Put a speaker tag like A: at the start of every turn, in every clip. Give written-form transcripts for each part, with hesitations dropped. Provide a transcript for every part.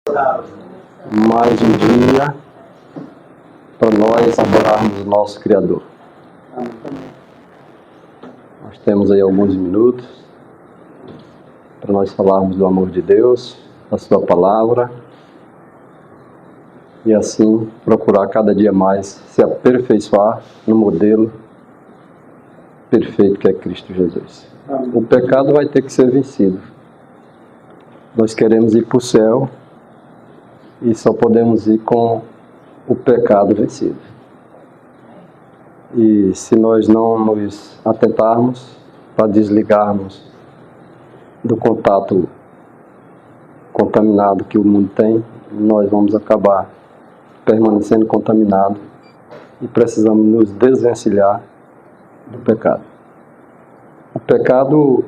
A: Mais um dia para nós adorarmos o nosso Criador. Nós temos aí alguns minutos para nós falarmos do amor de Deus, da sua palavra, e assim procurar cada dia mais se aperfeiçoar no modelo perfeito que é Cristo Jesus. O pecado vai ter que ser vencido. Nós queremos ir para o céu e só podemos ir com o pecado vencido. E se nós não nos atentarmos para desligarmos do contato contaminado que o mundo tem, nós vamos acabar permanecendo contaminados e precisamos nos desvencilhar do pecado. O pecado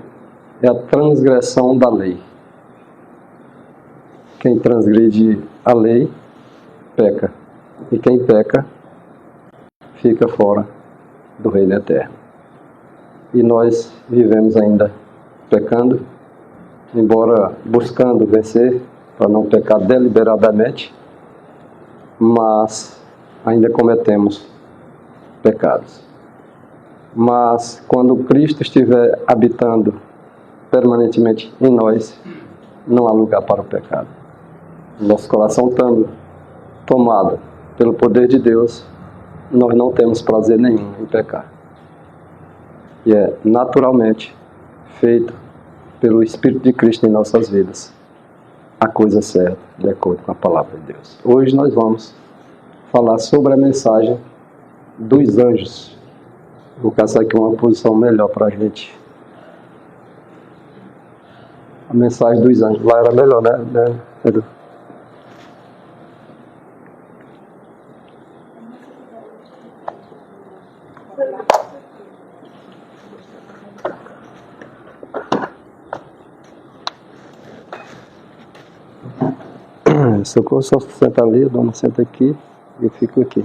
A: é a transgressão da lei. Quem transgride a lei, peca. E quem peca, fica fora do reino eterno. E nós vivemos ainda pecando, embora buscando vencer, para não pecar deliberadamente, mas ainda cometemos pecados. Mas quando Cristo estiver habitando permanentemente em nós, não há lugar para o pecado. Nosso coração estando tomado pelo poder de Deus, nós não temos prazer nenhum em pecar. E é naturalmente feito pelo Espírito de Cristo em nossas vidas a coisa certa, de acordo com a palavra de Deus. Hoje nós vamos falar sobre a mensagem dos anjos. Vou caçar aqui uma posição melhor para a gente. A mensagem dos anjos. Lá era melhor, né, Edu? Socorro, só senta ali, a dona senta aqui e eu fico aqui.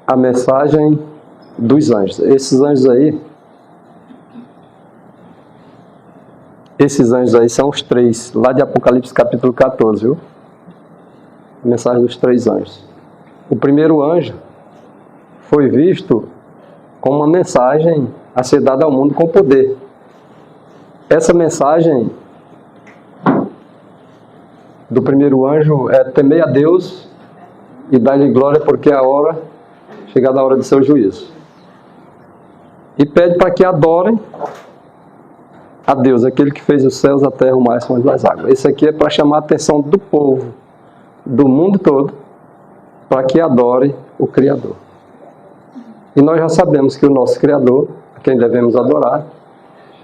A: A mensagem dos anjos. Esses anjos aí são os três, lá de Apocalipse capítulo 14, viu? A mensagem dos três anjos. O primeiro anjo foi visto como uma mensagem a ser dada ao mundo com poder. Essa mensagem do primeiro anjo é temei a Deus e dai-lhe glória, porque é a hora, chegada a hora de seu juízo. E pede para que adorem a Deus, aquele que fez os céus, a terra, o mar e as fontes das águas. Esse aqui é para chamar a atenção do povo, do mundo todo, para que adore o Criador. E nós já sabemos que o nosso Criador, a quem devemos adorar,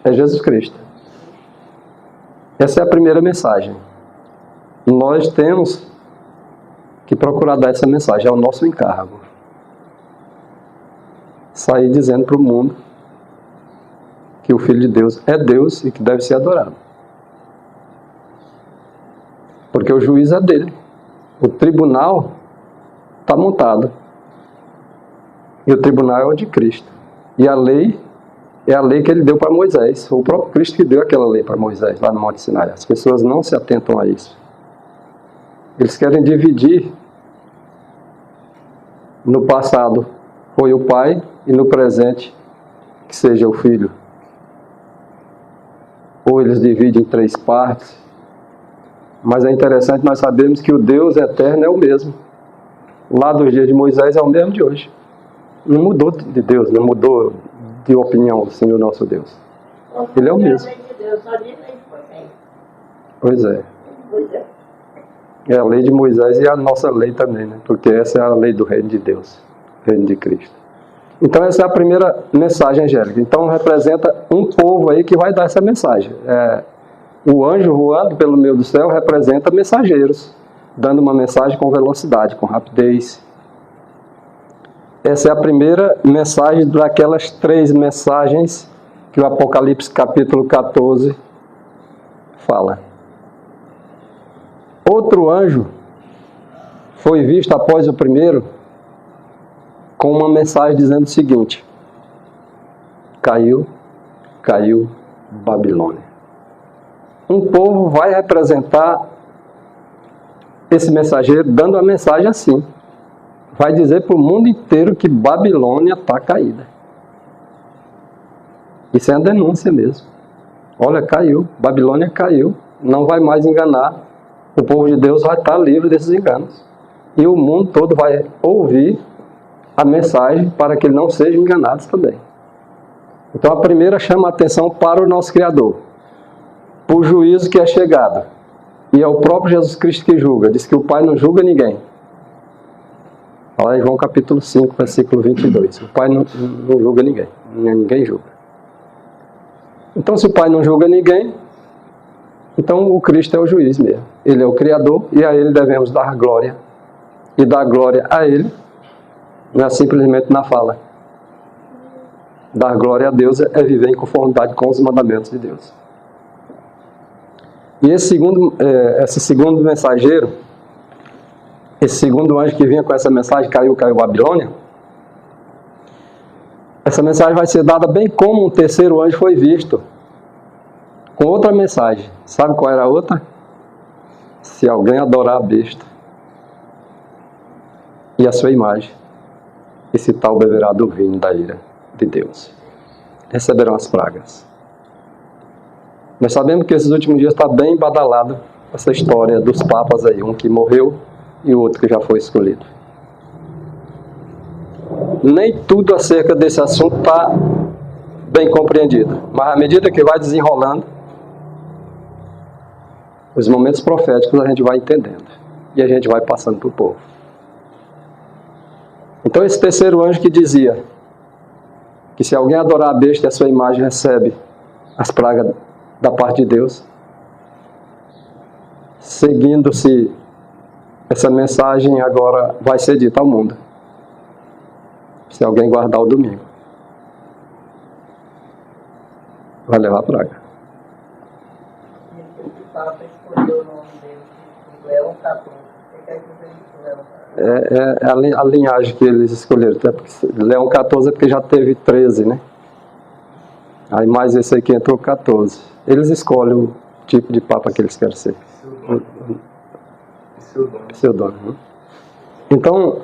A: é Jesus Cristo. Essa é a primeira mensagem. Nós temos que procurar dar essa mensagem, é o nosso encargo. Sair dizendo para o mundo que o Filho de Deus é Deus e que deve ser adorado. Porque o juízo é dele. O tribunal está montado. E o tribunal é o de Cristo. E a lei é a lei que ele deu para Moisés. Foi o próprio Cristo que deu aquela lei para Moisés, lá no Monte Sinai. As pessoas não se atentam a isso. Eles querem dividir. No passado foi o pai e no presente que seja o filho. Ou eles dividem em três partes. Mas é interessante nós sabemos que o Deus eterno é o mesmo. Lá dos dias de Moisés é o mesmo de hoje. Não mudou de Deus, não mudou de opinião do Senhor nosso Deus. Ele é o mesmo. Pois é. É a lei de Moisés e a nossa lei também, né? Porque essa é a lei do reino de Deus, reino de Cristo. Então essa é a primeira mensagem angélica. Então representa um povo aí que vai dar essa mensagem. O anjo voando pelo meio do céu representa mensageiros, dando uma mensagem com velocidade, com rapidez. Essa é a primeira mensagem daquelas três mensagens que o Apocalipse capítulo 14 fala. Outro anjo foi visto após o primeiro, com uma mensagem dizendo o seguinte: caiu Babilônia. Um povo vai representar esse mensageiro dando a mensagem assim. Vai dizer para o mundo inteiro que Babilônia está caída. Isso é uma denúncia mesmo. Olha, caiu, Babilônia caiu, não vai mais enganar. O povo de Deus vai estar livre desses enganos. E o mundo todo vai ouvir a mensagem para que ele não sejam enganados também. Então a primeira chama a atenção para o nosso Criador, para o juízo que é chegado. E é o próprio Jesus Cristo que julga. Diz que o Pai não julga ninguém. Fala em João capítulo 5, versículo 22. O Pai não julga ninguém. Ninguém julga. Então se o Pai não julga ninguém, então o Cristo é o juiz mesmo. Ele é o Criador e a Ele devemos dar glória. E dar glória a Ele não é simplesmente na fala. Dar glória a Deus é viver em conformidade com os mandamentos de Deus. E esse segundo mensageiro, esse segundo anjo que vinha com essa mensagem, caiu Babilônia, essa mensagem vai ser dada bem como um terceiro anjo foi visto, com outra mensagem. Sabe qual era a outra? Se alguém adorar a besta e a sua imagem, esse tal beberá do vinho da ira de Deus. Receberão as pragas. Nós sabemos que esses últimos dias está bem badalado essa história dos papas aí, um que morreu e o outro que já foi escolhido. Nem tudo acerca desse assunto está bem compreendido, mas à medida que vai desenrolando, os momentos proféticos a gente vai entendendo e a gente vai passando para o povo. Então esse terceiro anjo que dizia que se alguém adorar a besta e a sua imagem recebe as pragas da parte de Deus, seguindo-se essa mensagem agora vai ser dita ao mundo. Se alguém guardar o domingo, vai levar a praga.
B: E o Papa escolheu o nome dele, Leão XIV. O que é que você disse, Leão XIV?
A: A linhagem que eles escolheram. Até porque Leão XIV é porque já teve 13, né? Aí mais esse aqui entrou 14. Eles escolhem o tipo de papa que eles querem ser. Pseudônimo. Então,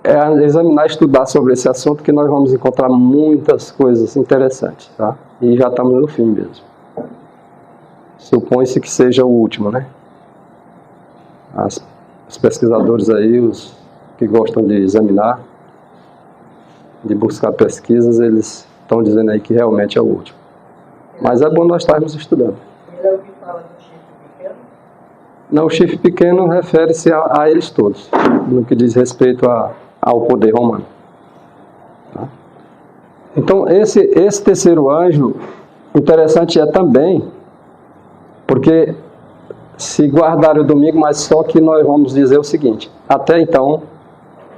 A: é examinar, estudar sobre esse assunto que nós vamos encontrar muitas coisas interessantes, tá? E já estamos no fim mesmo. Supõe-se que seja o último, né? Os pesquisadores aí, os que gostam de examinar, de buscar pesquisas, eles estão dizendo aí que realmente é o último. Mas é bom nós estarmos estudando.
B: Ele é o que fala do chifre pequeno?
A: Não, o chifre pequeno refere-se a eles todos, no que diz respeito ao poder romano. Tá? Então, esse terceiro anjo, interessante é também, porque se guardar o domingo, mas só que nós vamos dizer o seguinte: até então,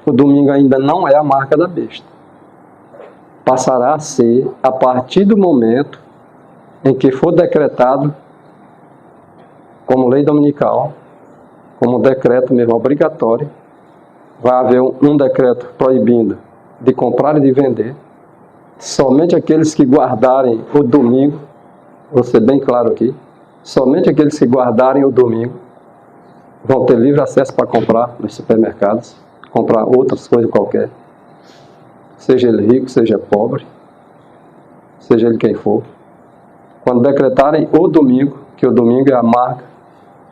A: o domingo ainda não é a marca da besta. Passará a ser a partir do momento em que for decretado como lei dominical, como decreto mesmo obrigatório. Vai haver um decreto proibindo de comprar e de vender. Somente aqueles que guardarem o domingo, vou ser bem claro aqui, somente aqueles que guardarem o domingo vão ter livre acesso para comprar nos supermercados, comprar outras coisas qualquer. Seja ele rico, seja pobre, seja ele quem for. Quando decretarem o domingo, que o domingo é a marca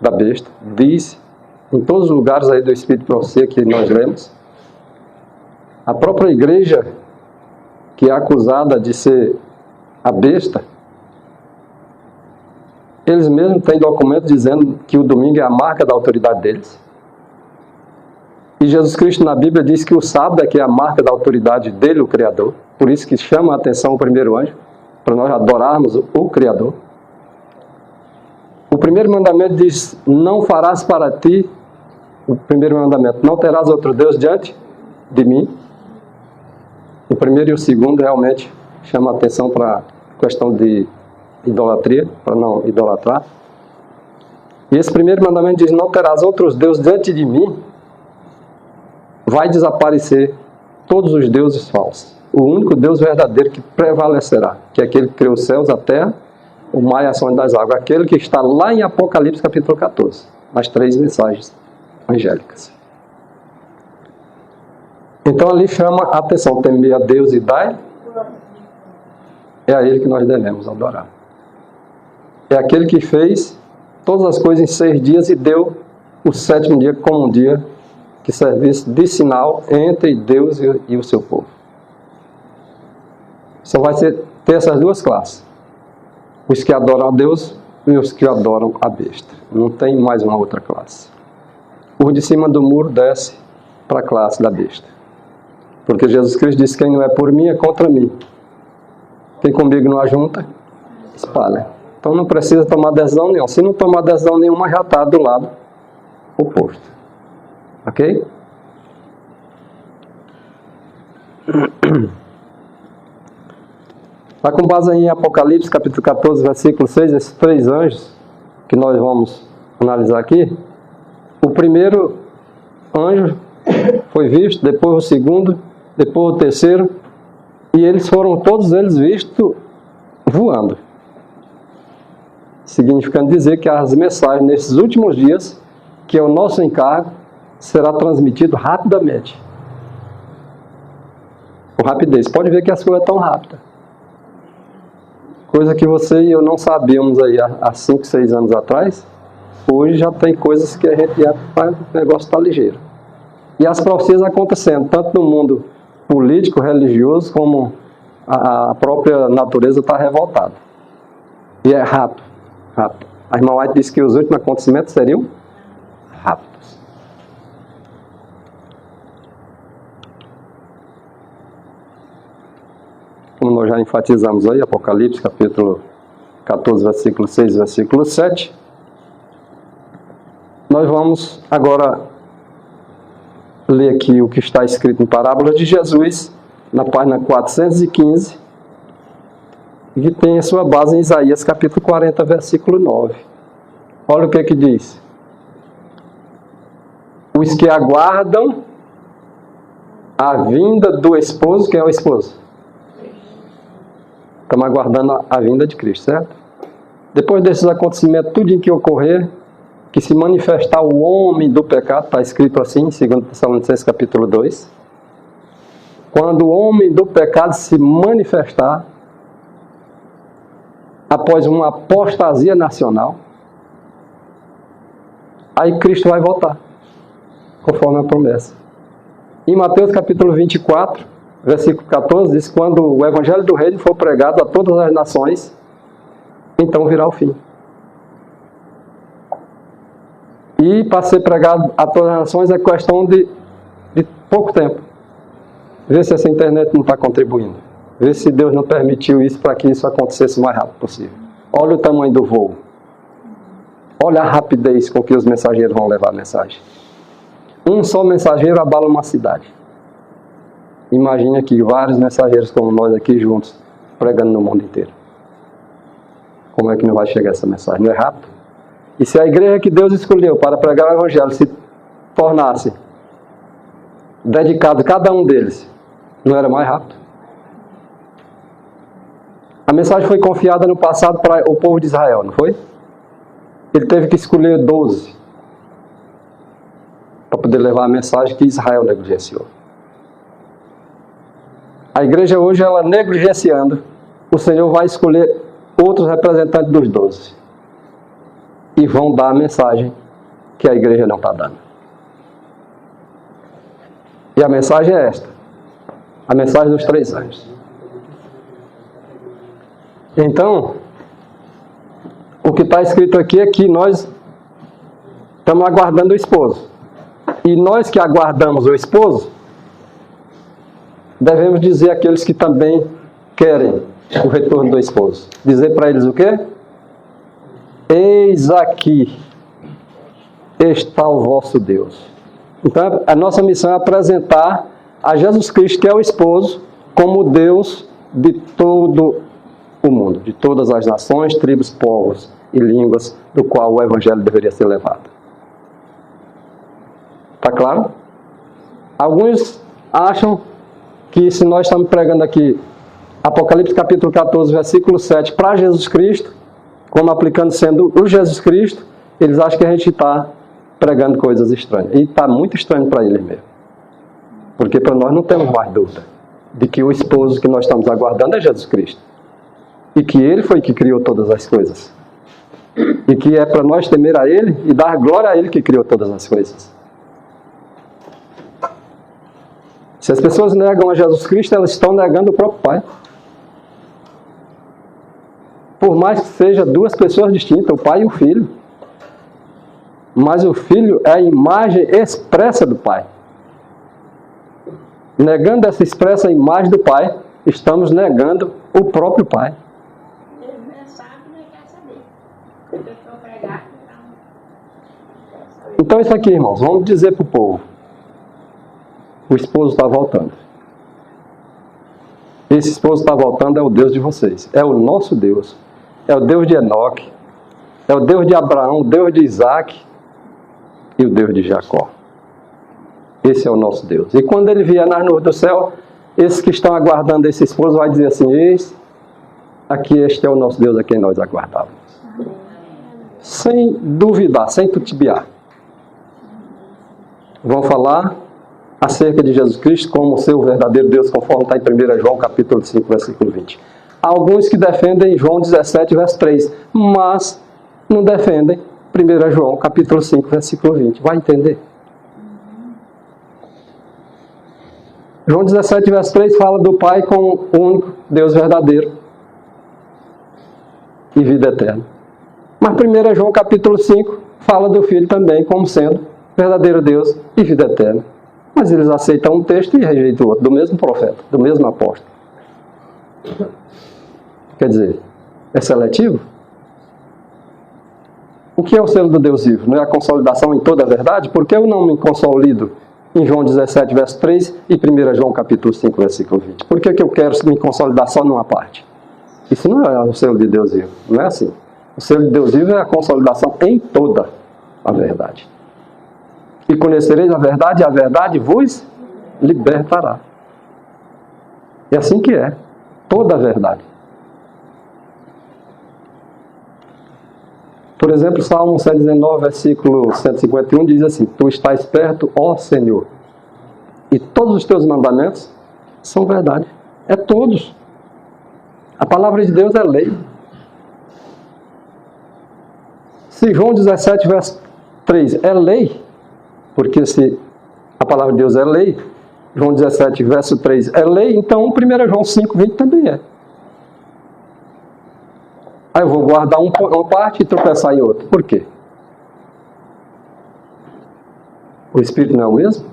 A: da besta, diz em todos os lugares aí do Espírito de Profecia que nós lemos, a própria igreja que é acusada de ser a besta, eles mesmos têm documentos dizendo que o domingo é a marca da autoridade deles. E Jesus Cristo na Bíblia diz que o sábado é que é a marca da autoridade dele, o Criador. Por isso que chama a atenção o primeiro anjo, para nós adorarmos o Criador. O primeiro mandamento diz: não farás para ti, o primeiro mandamento, não terás outro Deus diante de mim. O primeiro e o segundo realmente chama a atenção para a questão de idolatria, para não idolatrar. E esse primeiro mandamento diz: não terás outros deuses diante de mim. Vai desaparecer todos os deuses falsos. O único Deus verdadeiro que prevalecerá, que é aquele que criou os céus, a terra, o mar e as fontes das águas, aquele que está lá em Apocalipse capítulo 14, nas 3 mensagens angélicas. Então ali chama a atenção, temer a Deus e dai, é a Ele que nós devemos adorar. É aquele que fez todas as coisas em 6 dias e deu o 7º dia como um dia que servisse de sinal entre Deus e o seu povo. Só vai ter essas 2 classes. Os que adoram a Deus e os que adoram a besta. Não tem mais uma outra classe. O de cima do muro desce para a classe da besta. Porque Jesus Cristo disse, quem não é por mim é contra mim. Quem comigo não ajunta, espalha. Então não precisa tomar decisão nenhuma. Se não tomar decisão nenhuma, já está do lado oposto. Ok? Está com base aí em Apocalipse, capítulo 14, versículo 6, esses 3 anjos que nós vamos analisar aqui. O primeiro anjo foi visto, depois o segundo, depois o terceiro, e eles foram todos eles vistos voando. Significando dizer que as mensagens nesses últimos dias, que é o nosso encargo, será transmitido rapidamente. Com rapidez. Pode ver que as coisas estão rápidas. Coisa que você e eu não sabíamos aí há 5, 6 anos atrás, hoje já tem coisas que a gente já faz, o negócio está ligeiro. E as profecias acontecendo, tanto no mundo político, religioso, como a própria natureza está revoltada. E é rápido, rápido. A irmã White disse que os últimos acontecimentos seriam rápidos. Como nós já enfatizamos aí, Apocalipse, capítulo 14, versículo 6, versículo 7. Nós vamos agora ler aqui o que está escrito em Parábolas de Jesus, na página 415, e que tem a sua base em Isaías, capítulo 40, versículo 9. Olha o que que diz. Os que aguardam a vinda do esposo, quem é o esposo? Estamos aguardando a vinda de Cristo, certo? Depois desses acontecimentos, tudo em que ocorrer, que se manifestar o homem do pecado, está escrito assim, em 2 Tessalonicenses capítulo 2. Quando o homem do pecado se manifestar, após uma apostasia nacional, aí Cristo vai voltar, conforme a promessa. Em Mateus capítulo 24, versículo 14, diz, quando o evangelho do reino for pregado a todas as nações, então virá o fim. E para ser pregado a todas as nações é questão de pouco tempo. Vê se essa internet não está contribuindo. Vê se Deus não permitiu isso para que isso acontecesse o mais rápido possível. Olha o tamanho do voo. Olha a rapidez com que os mensageiros vão levar a mensagem. Um só mensageiro abala uma cidade. Imagine aqui vários mensageiros como nós aqui juntos, pregando no mundo inteiro. Como é que não vai chegar essa mensagem? Não é rápido? E se a igreja que Deus escolheu para pregar o evangelho se tornasse dedicado cada um deles, não era mais rápido? A mensagem foi confiada no passado para o povo de Israel, não foi? Ele teve que escolher 12 para poder levar a mensagem que Israel negligenciou. A igreja hoje, ela negligenciando, o Senhor vai escolher outros representantes dos 12. E vão dar a mensagem que a igreja não está dando. E a mensagem é esta. A mensagem dos 3 anjos. Então, o que está escrito aqui é que nós estamos aguardando o esposo. E nós que aguardamos o esposo, devemos dizer àqueles que também querem o retorno do esposo. Dizer para eles o quê? Eis aqui está o vosso Deus. Então, a nossa missão é apresentar a Jesus Cristo, que é o esposo, como Deus de todo o mundo, de todas as nações, tribos, povos e línguas, do qual o evangelho deveria ser levado. Está claro? Alguns acham que se nós estamos pregando aqui Apocalipse capítulo 14, versículo 7, para Jesus Cristo, como aplicando sendo o Jesus Cristo, eles acham que a gente está pregando coisas estranhas. E está muito estranho para eles mesmo. Porque para nós não temos mais dúvida de que o esposo que nós estamos aguardando é Jesus Cristo. E que Ele foi que criou todas as coisas. E que é para nós temer a Ele e dar glória a Ele que criou todas as coisas. Se as pessoas negam a Jesus Cristo, elas estão negando o próprio Pai. Por mais que seja duas pessoas distintas, o Pai e o Filho. Mas o Filho é a imagem expressa do Pai. Negando essa expressa imagem do Pai, estamos negando o próprio Pai.
C: Deus não sabe, não quer saber. Se a pessoa pregar,
A: Então isso aqui, irmãos, vamos dizer para o povo. O esposo está voltando. Esse esposo está voltando é o Deus de vocês. É o nosso Deus. É o Deus de Enoque. É o Deus de Abraão, o Deus de Isaac e o Deus de Jacó. Esse é o nosso Deus. E quando ele vier nas nuvens do céu, esses que estão aguardando esse esposo vai dizer assim: eis, aqui este é o nosso Deus a quem nós aguardávamos. Sem duvidar, sem titubear. Vão falar acerca de Jesus Cristo como o seu verdadeiro Deus, conforme está em 1 João capítulo 5, versículo 20. Há alguns que defendem João 17, verso 3, mas não defendem 1 João capítulo 5, versículo 20. Vai entender? João 17, verso 3 fala do Pai como o único Deus verdadeiro e vida eterna. Mas 1 João capítulo 5 fala do Filho também como sendo verdadeiro Deus e vida eterna. Mas eles aceitam um texto e rejeitam o outro, do mesmo profeta, do mesmo apóstolo. Quer dizer, é seletivo? O que é o selo do Deus vivo? Não é a consolidação em toda a verdade? Por que eu não me consolido em João 17, verso 3 e 1 João capítulo 5, versículo 20? Por que eu quero me consolidar só numa parte? Isso não é o selo de Deus vivo. Não é assim. O selo de Deus vivo é a consolidação em toda a verdade. E conhecereis a verdade vos libertará. É assim que é. Toda a verdade. Por exemplo, Salmo 119, versículo 151 diz assim: tu estás perto, ó Senhor, e todos os teus mandamentos são verdade. É todos. A palavra de Deus é lei. Se João 17, verso 3 é lei, porque se a palavra de Deus é lei, João 17, verso 3 é lei, então 1 João 5, 20 também é. Aí eu vou guardar uma parte e tropeçar em outra. Por quê? O Espírito não é o mesmo?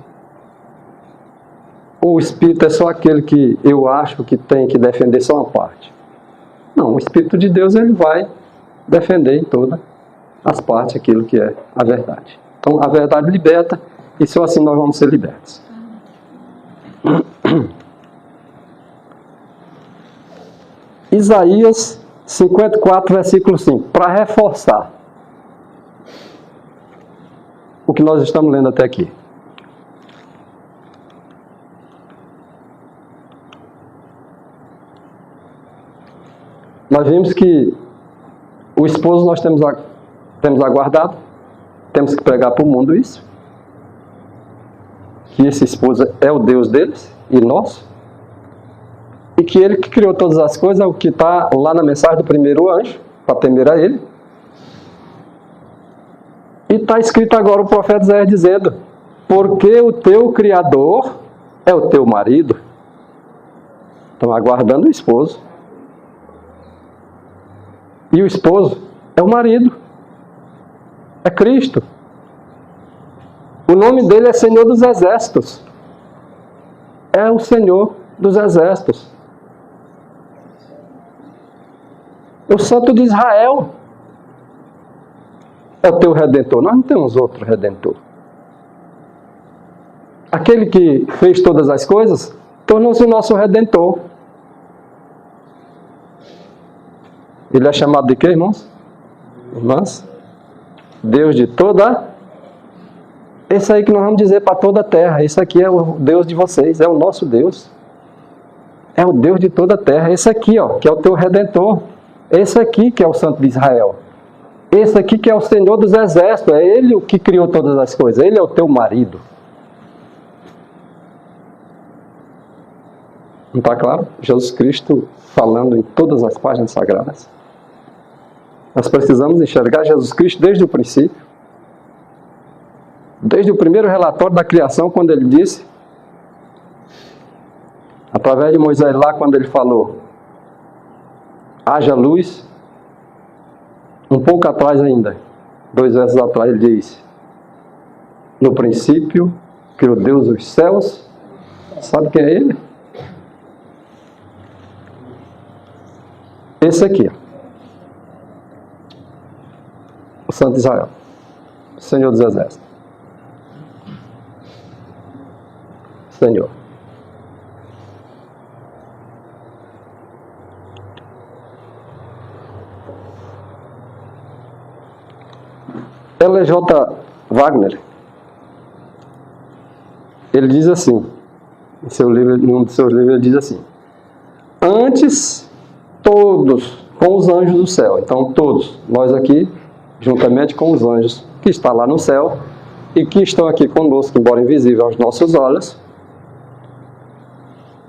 A: Ou o Espírito é só aquele que eu acho que tem que defender só uma parte? Não, o Espírito de Deus ele vai defender em todas as partes aquilo que é a verdade. Então a verdade liberta e só assim nós vamos ser libertos. Isaías 54, versículo 5, para reforçar o que nós estamos lendo até aqui. Nós vimos que o esposo nós temos aguardado, temos que pregar para o mundo isso, que esse esposo é o Deus deles e nosso, e que ele que criou todas as coisas, é o que está lá na mensagem do primeiro anjo, para temer a ele. E está escrito agora o profeta Isaías dizendo: porque o teu Criador é o teu marido. Estão aguardando o esposo. E o esposo é o marido. É Cristo. O nome dele é Senhor dos Exércitos. É o Senhor dos Exércitos. O Santo de Israel é o teu Redentor. Nós não temos outro Redentor. Aquele que fez todas as coisas tornou-se o nosso Redentor. Ele é chamado de quê, irmãos? Irmãs? Deus de toda. Esse aí que nós vamos dizer para toda a terra. Esse aqui é o Deus de vocês, é o nosso Deus. é o Deus de toda a terra. Esse aqui, ó, que é o teu Redentor. Esse aqui que é o Santo de Israel. Esse aqui que é o Senhor dos Exércitos. É Ele o que criou todas as coisas. Ele é o teu marido. Não está claro? Jesus Cristo falando em todas as páginas sagradas. Nós precisamos enxergar Jesus Cristo desde o princípio. Desde o primeiro relatório da criação, quando ele disse, através de Moisés lá, quando ele falou, haja luz. Um pouco atrás ainda, 2 versos atrás, ele diz, no princípio, criou Deus os céus. Sabe quem é ele? Esse aqui, ó. O Santo de Israel, o Senhor dos Exércitos. Senhor. L.J. Wagner, ele diz assim, em um de seus livros ele diz assim, antes todos com os anjos do céu, então todos, nós aqui, juntamente com os anjos que estão lá no céu e que estão aqui conosco, embora invisível aos nossos olhos,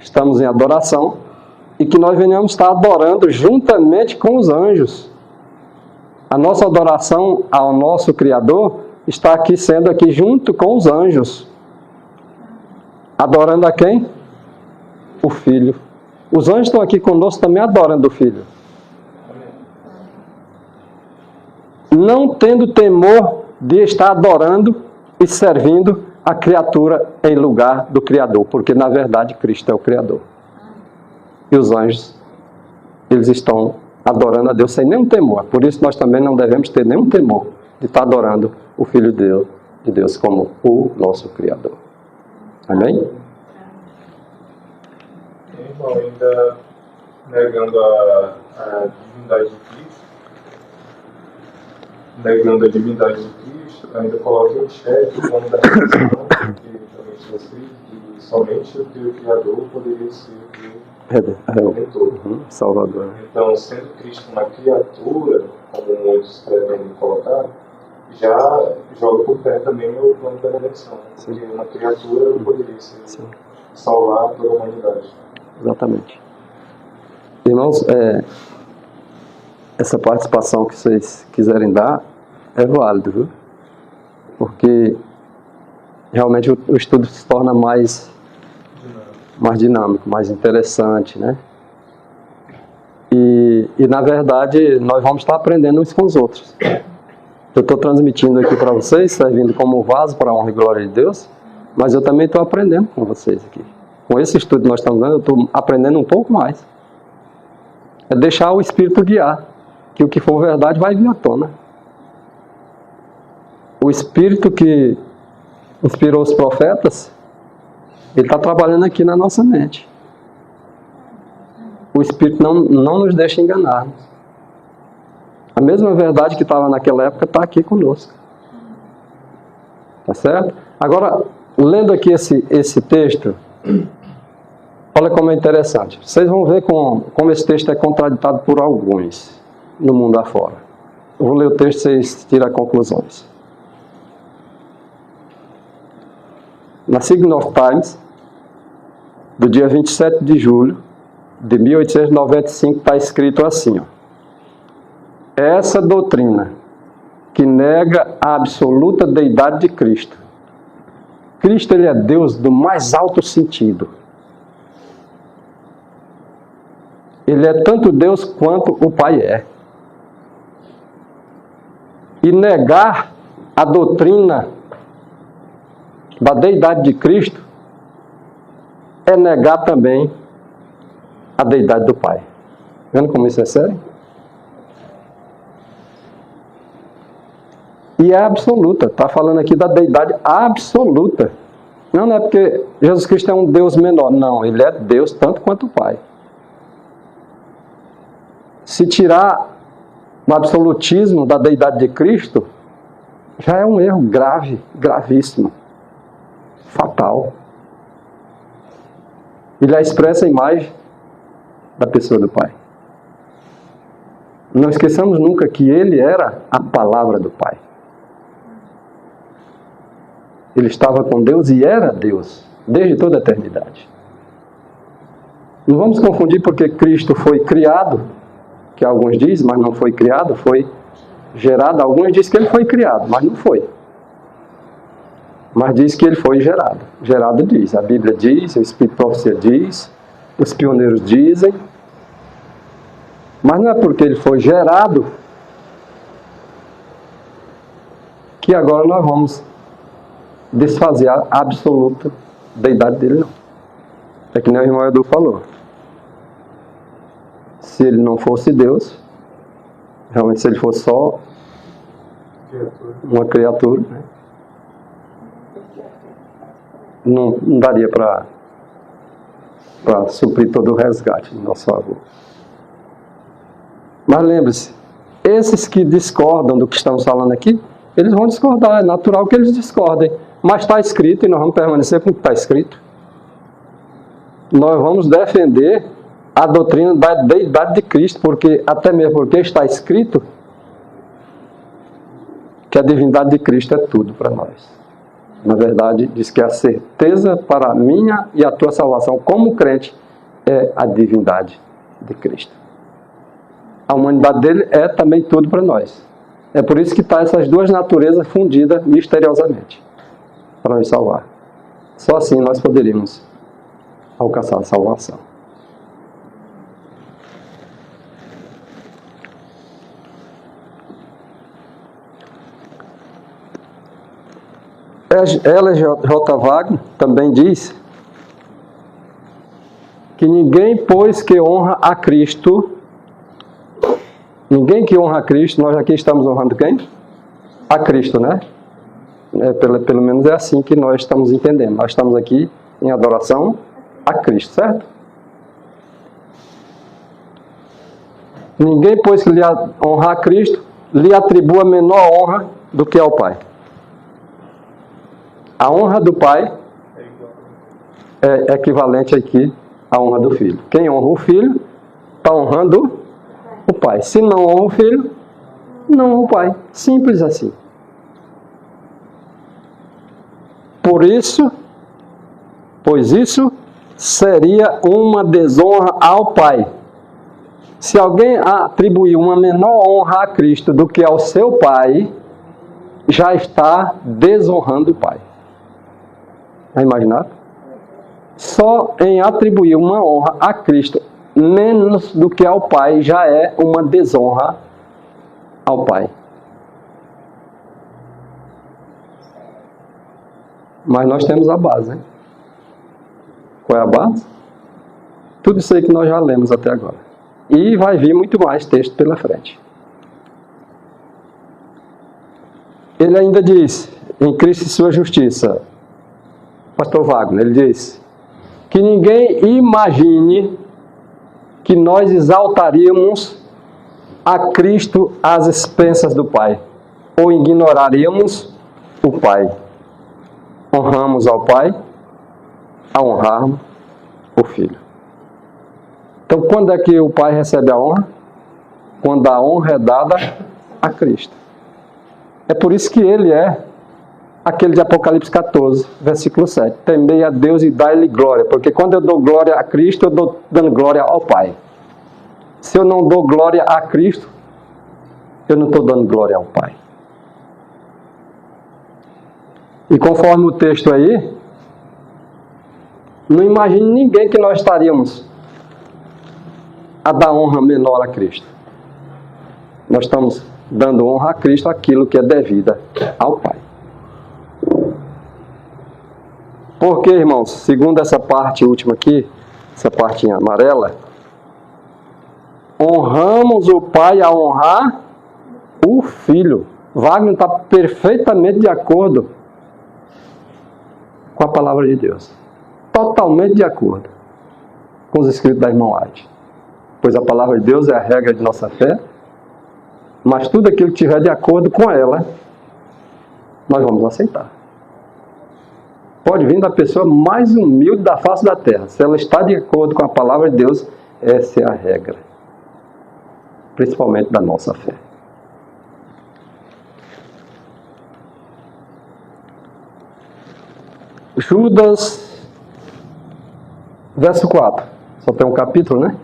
A: estamos em adoração e que nós venhamos estar adorando juntamente com os anjos. A nossa adoração ao nosso Criador está aqui sendo aqui junto com os anjos. Adorando a quem? O Filho. Os anjos estão aqui conosco também adorando o Filho. Não tendo temor de estar adorando e servindo a criatura em lugar do Criador, porque na verdade Cristo é o Criador. E os anjos, eles estão adorando a Deus sem nenhum temor. Por isso nós também não devemos ter nenhum temor de estar adorando o Filho de Deus como o nosso Criador. Amém?
D: Irmão, ainda negando a divindade de Cristo, ainda coloca em xeque o nome da religião, que também tinha escrito que somente o teu Criador poderia ser o teu Redentor.
A: Salvador.
D: Então, sendo Cristo uma criatura, como muitos pretendem colocar, já joga por terra também o plano da redenção. Porque uma criatura não poderia salvar toda a humanidade.
A: Exatamente. Irmãos, essa participação que vocês quiserem dar é válido, viu? Porque realmente o estudo se torna mais dinâmico, mais interessante, né? E na verdade nós vamos estar aprendendo uns com os outros. Eu estou transmitindo aqui para vocês, servindo como vaso para a honra e glória de Deus, mas eu também estou aprendendo com vocês aqui. Com esse estudo que nós estamos dando, eu estou aprendendo um pouco mais. É deixar o Espírito guiar, que o que for verdade vai vir à tona. O Espírito que inspirou os profetas, ele está trabalhando aqui na nossa mente. O Espírito não nos deixa enganar. A mesma verdade que estava naquela época está aqui conosco. Tá certo? Agora, lendo aqui esse texto, olha como é interessante. Vocês vão ver como esse texto é contraditado por alguns no mundo afora. Eu vou ler o texto e vocês tiram as conclusões. Na Signal Times, do dia 27 de julho de 1895, está escrito assim, ó. Essa doutrina que nega a absoluta deidade de Cristo. Cristo, ele é Deus do mais alto sentido. Ele é tanto Deus quanto o Pai é. E negar a doutrina da deidade de Cristo é negar também a deidade do Pai. Vendo como isso é sério? E é absoluta. Está falando aqui da deidade absoluta. Não é porque Jesus Cristo é um Deus menor. Não, ele é Deus tanto quanto o Pai. Se tirar o absolutismo da deidade de Cristo, já é um erro grave, gravíssimo, fatal. Ele é a expressa imagem da pessoa do Pai. Não esqueçamos nunca que Ele era a palavra do Pai. Ele estava com Deus e era Deus, desde toda a eternidade. Não vamos confundir porque Cristo foi criado, que alguns dizem, mas não foi criado, foi gerado. Alguns dizem que Ele foi criado, mas não foi. Mas diz que Ele foi gerado. Gerado diz, a Bíblia diz, o Espírito de Profecia diz, os pioneiros dizem. Mas não é porque Ele foi gerado que agora nós vamos desfazer a absoluta deidade dele, não. É que nem o irmão Edu falou. Se ele não fosse Deus, realmente se ele fosse só uma criatura, né, não daria para suprir todo o resgate do nosso favor. Mas lembre-se, esses que discordam do que estamos falando aqui, eles vão discordar, é natural que eles discordem. Mas está escrito e nós vamos permanecer com o que está escrito. Nós vamos defender a doutrina da deidade de Cristo, porque, até mesmo porque está escrito que a divindade de Cristo é tudo para nós. Na verdade, diz que a certeza para a minha e a tua salvação como crente é a divindade de Cristo. A humanidade dele é também tudo para nós. É por isso que está essas duas naturezas fundidas misteriosamente para nos salvar. Só assim nós poderíamos alcançar a salvação. L.J. Wagner também diz que ninguém, pois, que honra a Cristo, ninguém que honra a Cristo, nós aqui estamos honrando quem? A Cristo, né? Pelo menos é assim que nós estamos entendendo. Nós estamos aqui em adoração a Cristo, certo? Ninguém, pois, que lhe honrar a Cristo, lhe atribua menor honra do que ao Pai. A honra do Pai é equivalente aqui à honra do Filho. Quem honra o Filho está honrando o Pai. Se não honra o Filho, não honra o Pai. Simples assim. Pois isso seria uma desonra ao Pai. Se alguém atribuir uma menor honra a Cristo do que ao seu Pai, já está desonrando o Pai. Vai imaginar? Só em atribuir uma honra a Cristo menos do que ao Pai já é uma desonra ao Pai. Mas nós temos a base, né? Qual é a base? Tudo isso aí que nós já lemos até agora. E vai vir muito mais texto pela frente. Ele ainda diz, em Cristo e sua justiça, Pastor Wagner, ele diz que ninguém imagine que nós exaltaríamos a Cristo às expensas do Pai, ou ignoraríamos o Pai. Honramos ao Pai a honrarmos o Filho. Então, quando é que o Pai recebe a honra? Quando a honra é dada a Cristo. É por isso que ele é aquele de Apocalipse 14, versículo 7. Temei a Deus e dai-lhe glória. Porque quando eu dou glória a Cristo, eu estou dando glória ao Pai. Se eu não dou glória a Cristo, eu não estou dando glória ao Pai. E conforme o texto aí, não imagine ninguém que nós estaríamos a dar honra menor a Cristo. Nós estamos dando honra a Cristo aquilo que é devida ao Pai. Porque, irmãos, segundo essa parte última aqui, essa partinha amarela, honramos o Pai a honrar o Filho. Wagner está perfeitamente de acordo com a palavra de Deus. Totalmente de acordo com os escritos da irmã White. Pois a palavra de Deus é a regra de nossa fé, mas tudo aquilo que estiver de acordo com ela, nós vamos aceitar. Pode vir da pessoa mais humilde da face da terra. Se ela está de acordo com a palavra de Deus, Essa é a regra, principalmente da nossa fé. Judas, verso 4. Só tem um capítulo, né?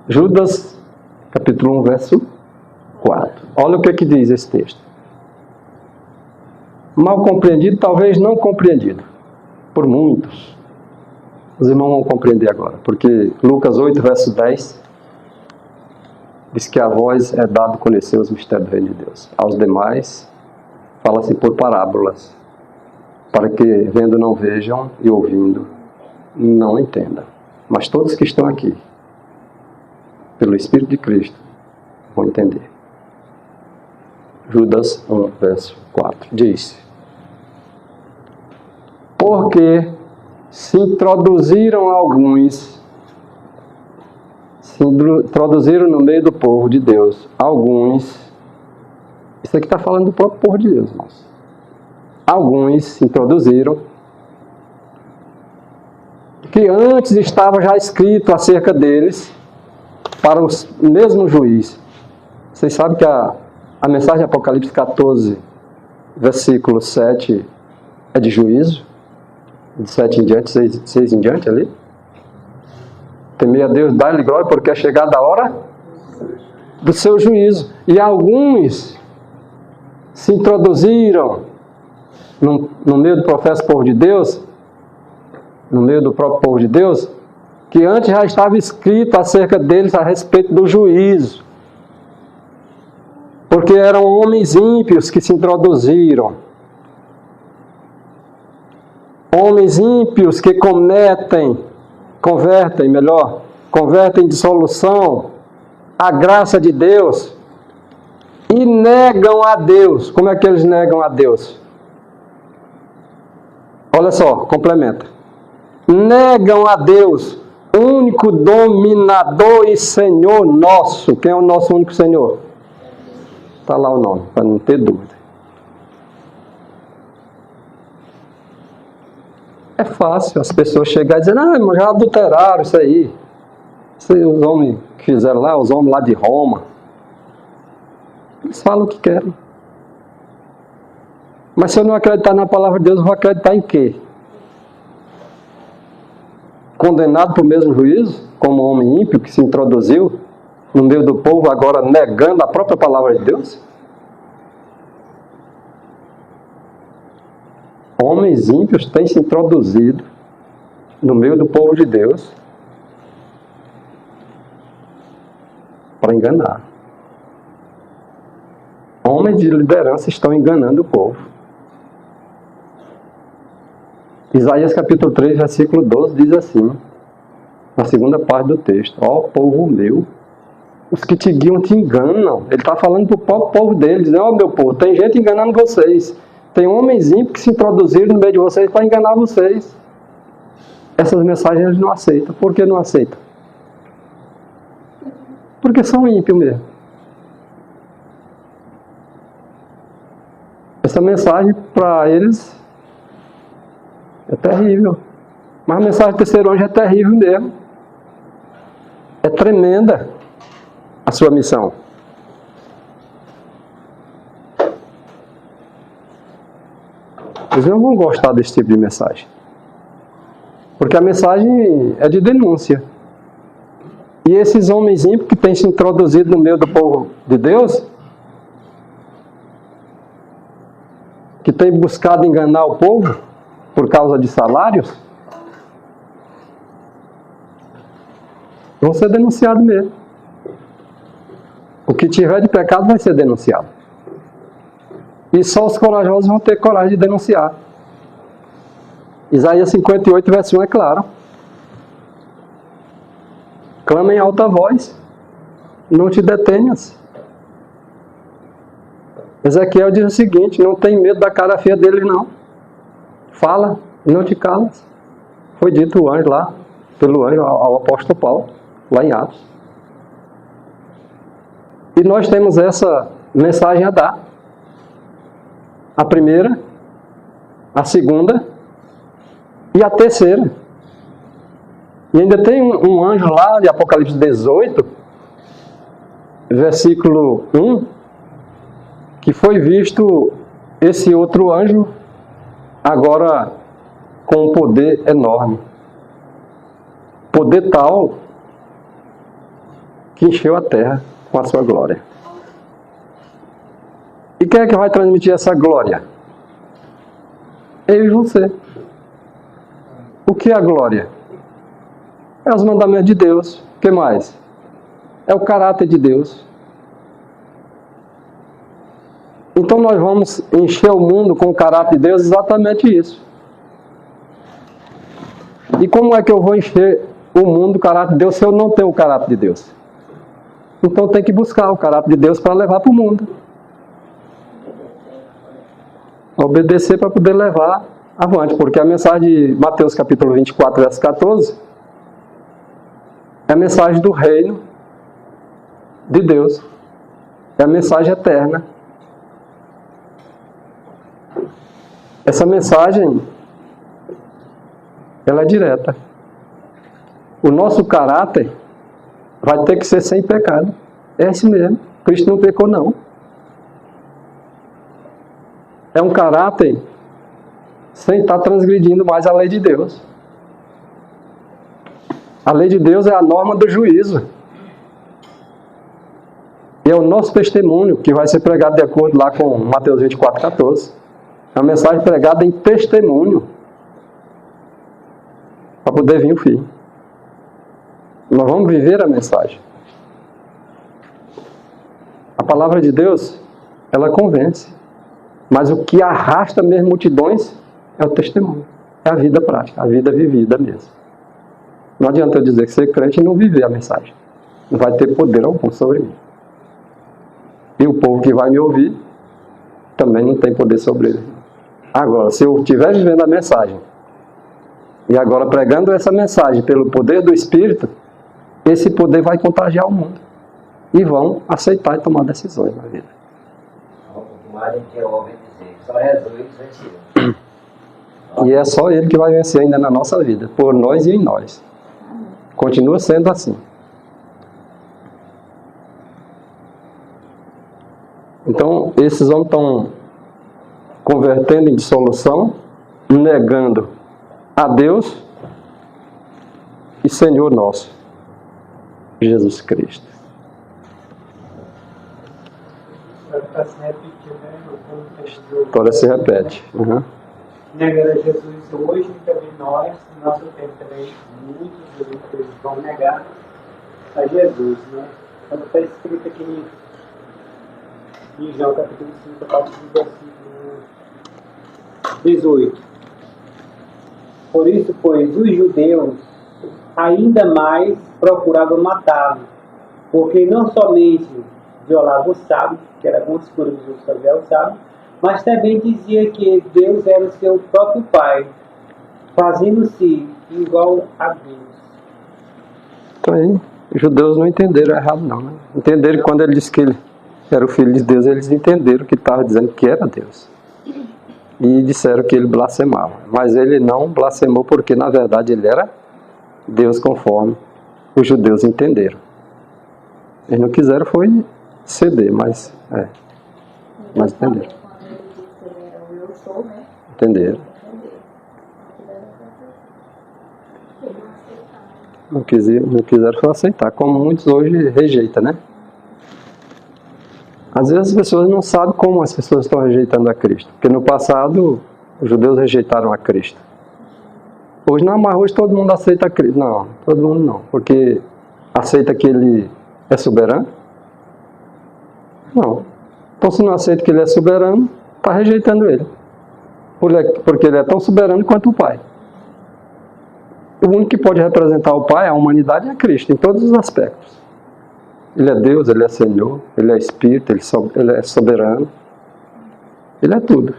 A: Judas, capítulo 1, verso 4. Olha o que diz esse texto. Mal compreendido, talvez não compreendido por muitos. Os irmãos vão compreender agora, porque Lucas 8, verso 10 diz que a vós é dado conhecer os mistérios do reino de Deus. Aos demais, fala-se por parábolas, para que vendo não vejam e ouvindo não entendam. Mas todos que estão aqui, pelo Espírito de Cristo, vão entender. Judas 1, verso 4 diz: porque se introduziram no meio do povo de Deus alguns. Isso aqui está falando do próprio povo de Deus, irmãos. Alguns se introduziram que antes estava já escrito acerca deles para o mesmo juiz. Vocês sabem que a mensagem de Apocalipse 14, versículo 7 é de juízo, de 7 em diante, 6 em diante ali. Temer a Deus, dá-lhe glória, porque é chegada a hora do seu juízo. E alguns se introduziram no meio do professo povo de Deus, no meio do próprio povo de Deus, que antes já estava escrito acerca deles a respeito do juízo. Porque eram homens ímpios que se introduziram. Homens ímpios que convertem dissolução a graça de Deus e negam a Deus. Como é que eles negam a Deus? Olha só, complementa. Negam a Deus, único dominador e Senhor nosso. Quem é o nosso único Senhor? Está lá o nome, para não ter dúvida. É fácil as pessoas chegarem e dizer: mas já adulteraram isso aí. Isso aí, os homens que fizeram lá, os homens lá de Roma. Eles falam o que querem. Mas se eu não acreditar na palavra de Deus, eu vou acreditar em quê? Condenado para o mesmo juízo, como um homem ímpio que se introduziu no meio do povo, agora negando a própria palavra de Deus? Homens ímpios têm se introduzido no meio do povo de Deus para enganar. Homens de liderança estão enganando o povo. Isaías capítulo 3, versículo 12 diz assim, na segunda parte do texto: ó povo meu, os que te guiam te enganam. Ele está falando para o próprio povo dele, dizendo: ó meu povo, tem gente enganando vocês. Tem homens ímpios que se introduziram no meio de vocês para enganar vocês. Essas mensagens eles não aceitam. Por que não aceitam? Porque são ímpios mesmo. Essa mensagem para eles é terrível. Mas a mensagem do terceiro anjo é terrível mesmo. É tremenda a sua missão. Eles não vão gostar desse tipo de mensagem. Porque a mensagem é de denúncia. E esses homens ímpios que têm se introduzido no meio do povo de Deus, que têm buscado enganar o povo por causa de salários, vão ser denunciados mesmo. O que tiver de pecado vai ser denunciado. E só os corajosos vão ter coragem de denunciar. Isaías 58, verso 1 é claro. Clama em alta voz, não te detenhas. Ezequiel diz o seguinte: não tem medo da cara feia deles não. Fala, não te calas. Foi dito o anjo lá, pelo anjo ao apóstolo Paulo, lá em Atos. E nós temos essa mensagem a dar. A primeira, a segunda e a terceira. E ainda tem um anjo lá de Apocalipse 18, versículo 1, que foi visto esse outro anjo agora com um poder enorme. Poder tal que encheu a terra com a sua glória. E quem é que vai transmitir essa glória? Eu e você. O que é a glória? É os mandamentos de Deus. O que mais? É o caráter de Deus. Então nós vamos encher o mundo com o caráter de Deus, exatamente isso. E como é que eu vou encher o mundo do caráter de Deus se eu não tenho o caráter de Deus? Então tem que buscar o caráter de Deus para levar para o mundo. Obedecer para poder levar avante, porque a mensagem de Mateus capítulo 24, verso 14, é a mensagem do reino de Deus. É a mensagem eterna. Essa mensagem, ela é direta. O nosso caráter vai ter que ser sem pecado. É esse mesmo. Cristo não pecou, não. É um caráter sem estar transgredindo mais a lei de Deus. A lei de Deus é a norma do juízo. E é o nosso testemunho que vai ser pregado de acordo lá com Mateus 24, 14. É uma mensagem pregada em testemunho para poder vir o fim. Nós vamos viver a mensagem. A palavra de Deus, ela convence. Mas o que arrasta mesmo multidões é o testemunho. É a vida prática, a vida vivida mesmo. Não adianta eu dizer que ser crente e não viver a mensagem. Não vai ter poder algum sobre mim. E o povo que vai me ouvir também não tem poder sobre ele. Agora, se eu estiver vivendo a mensagem e agora pregando essa mensagem pelo poder do Espírito, esse poder vai contagiar o mundo. E vão aceitar e tomar decisões na vida.
B: Só Jesus venceu.
A: E é só Ele que vai vencer ainda na nossa vida, por nós e em nós. Continua sendo assim. Então, esses homens estão convertendo em dissolução, negando a Deus e Senhor nosso, Jesus Cristo.
E: Está se repetindo, né?
A: A história se repete. Uhum.
E: Negar a Jesus hoje e também nós, no nosso tempo também, muitos Jesus vão negar a Jesus, né? Quando está escrito aqui em João capítulo 5, a partir do versículo 18. Por isso, pois, os judeus ainda mais procuravam matá-lo, porque não somente violava o sábado, que era uma escura dos judeus para violar o sábado, mas também dizia que Deus era o seu próprio Pai, fazendo-se igual a Deus.
A: Então aí, os judeus não entenderam errado não, né? Entenderam que quando ele disse que ele era o Filho de Deus, eles entenderam que estava dizendo que era Deus. E disseram que ele blasfemava. Mas ele não blasfemou porque, na verdade, ele era Deus conforme os judeus entenderam. Eles não quiseram foi ceder, mas entenderam. Entenderam. Não quiseram foi aceitar, como muitos hoje rejeitam, né? Às vezes as pessoas não sabem como as pessoas estão rejeitando a Cristo. Porque no passado, os judeus rejeitaram a Cristo. Hoje não, mas hoje todo mundo aceita a Cristo. Não, todo mundo não. Porque aceita que ele é soberano? Não. Então se não aceita que ele é soberano, está rejeitando ele. Porque ele é tão soberano quanto o Pai. O único que pode representar o Pai, a humanidade, é Cristo, em todos os aspectos. Ele é Deus, Ele é Senhor, Ele é Espírito, Ele é soberano. Ele é tudo.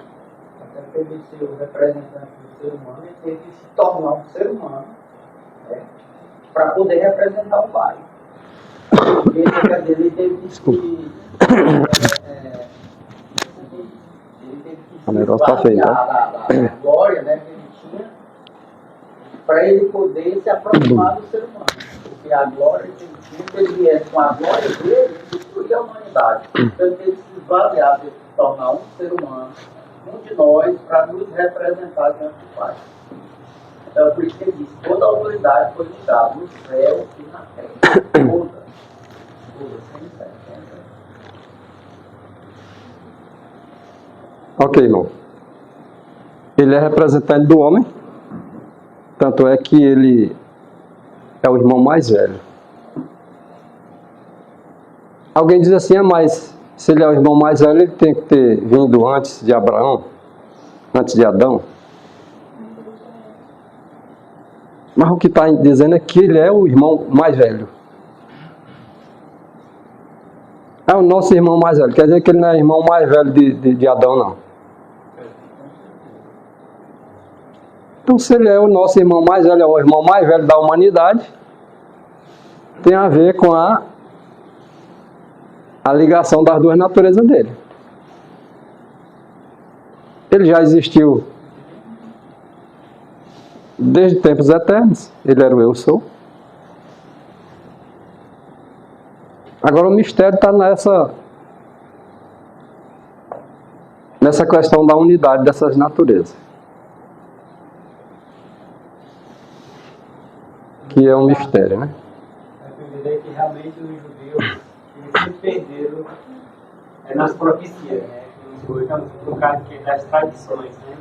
B: Até ele ser o representante do ser humano, ele teve que se tornar um ser humano, né, para poder representar o Pai. Ele teve que se... ele teve que
A: O negócio está feio, tá?
B: da glória, né, que ele tinha, para ele poder se aproximar do ser humano. Porque a glória de Cristo, ele viesse com a glória dele, destruir a humanidade. Então ele se esvaziar, se tornar um ser humano, um de nós, para nos representar diante do Pai. Então por isso que ele diz, toda a autoridade foi lhe dada no céu e na terra. Toda, sem exceção.
A: Ok, irmão. Ele é representante do homem, tanto é que ele é o irmão mais velho. Alguém diz assim, mas se ele é o irmão mais velho, ele tem que ter vindo antes de Abraão, antes de Adão. Mas o que está dizendo é que ele é o irmão mais velho. É o nosso irmão mais velho, quer dizer que ele não é irmão mais velho de Adão, não. Então, se ele é o nosso irmão mais velho, é o irmão mais velho da humanidade, tem a ver com a ligação das duas naturezas dele. Ele já existiu desde tempos eternos. Ele era o eu sou. Agora o mistério está nessa questão da unidade dessas naturezas. Que é um mistério, né?
E: A verdade é que realmente os judeus eles se perderam nas profecias, né? Hoje estamos no caso das tradições, né?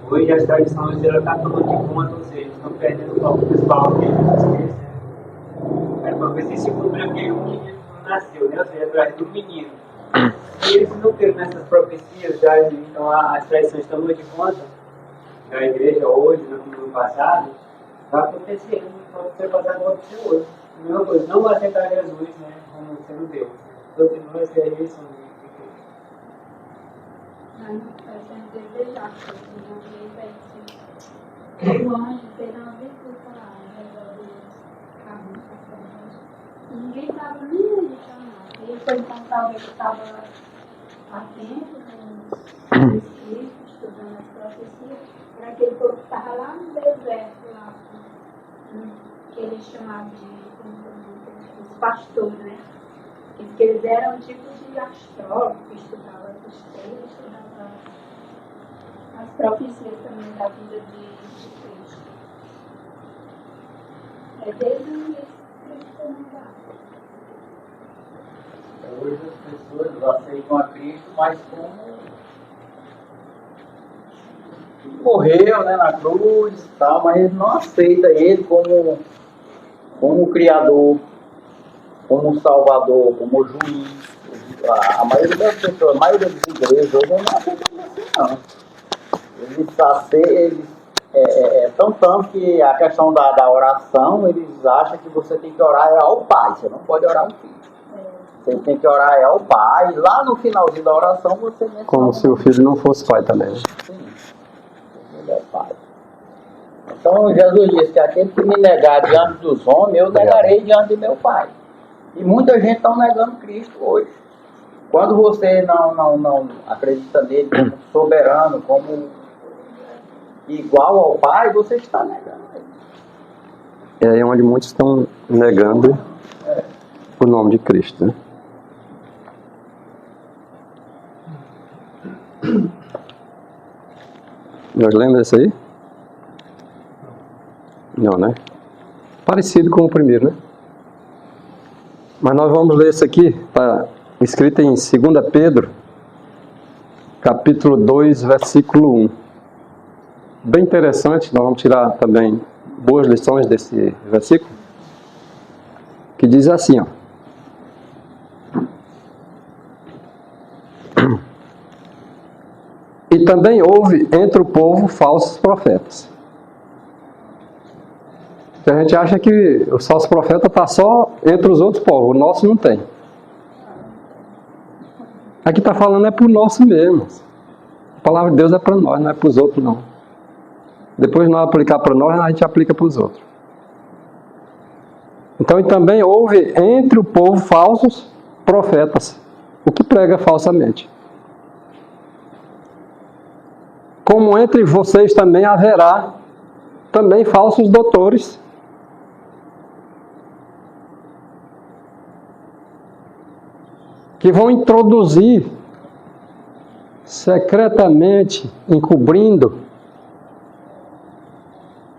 E: Hoje as tradições elas estão tomando de conta, ou seja, estão perdendo o foco principal que eles, né? A profecia se cumpriu que um menino nasceu, né? Ou seja, atrás do menino. E eles não creram nessas profecias, já, então as tradições estão de conta da igreja hoje, no passado. Está acontecendo, pode ser passado, pode ser hoje. A mesma coisa, não aceitar Jesus, né, como sendo Deus. Continua a ser a rejeição de Cristo.
C: Mas faz sempre desejar, porque não veio o anjo terá uma virtude lá, ao redor dos caminhos. Ninguém estava nem aí para nada. Ele foi então, talvez estava atento nos escritos, estudando as profecias, para aquele povo que estava lá no deserto, lá, que eles chamavam de os pastores, né? Que eles eram tipo de astrólogos, que estudavam os textos, estudavam as profecias também da vida de Cristo. É desde o início que Cristo foi mudado.
B: Hoje as pessoas aceitam a Cristo, mas como morreu, né, na cruz e tal, mas eles não aceitam ele como Criador, como Salvador, como juiz. A maioria das pessoas, a maioria das igrejas hoje não aceitam assim, não. Eles tanto que a questão da oração, eles acham que você tem que orar ao Pai, você não pode orar ao Filho. Você tem que orar ao Pai, lá no finalzinho da oração você menciona.
A: Como se o filho não fosse pai também, né?
B: Sim, ele é Pai. Então Jesus disse que aquele que me negar diante dos homens, eu negarei diante de meu Pai. E muita gente está negando Cristo hoje. Quando você não acredita nele como soberano, como igual ao Pai, você está negando ele.
A: É aí onde muitos estão negando o nome de Cristo, né? Nós lemos esse aí? Não, né? Parecido com o primeiro, né? Mas nós vamos ler isso aqui, está escrito em 2 Pedro, capítulo 2, versículo 1. Bem interessante, nós vamos tirar também boas lições desse versículo, que diz assim, ó. E também houve entre o povo falsos profetas. A gente acha que o falso profeta está só entre os outros povos, o nosso não tem. Aqui está falando é para o nosso mesmo. A palavra de Deus é para nós, não é para os outros não. Depois de nós aplicar para nós, a gente aplica para os outros. Então, e também houve entre o povo falsos profetas, o que prega falsamente. Como entre vocês também haverá também falsos doutores. Que vão introduzir secretamente, encobrindo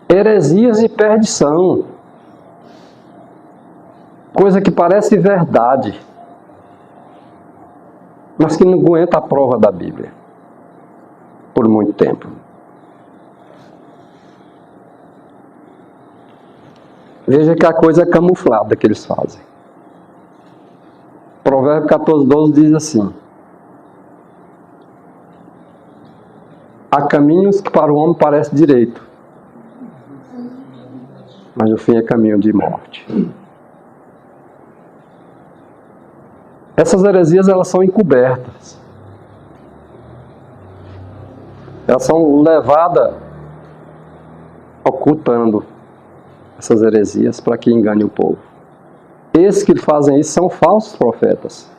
A: heresias de perdição. Coisa que parece verdade, mas que não aguenta a prova da Bíblia por muito tempo. Veja que a coisa é camuflada que eles fazem. Provérbio 14:12 diz assim: há caminhos que para o homem parece direito, mas no fim é caminho de morte. Essas heresias, elas são encobertas. Elas são levadas ocultando essas heresias para que engane o povo. Esses que fazem isso são falsos profetas,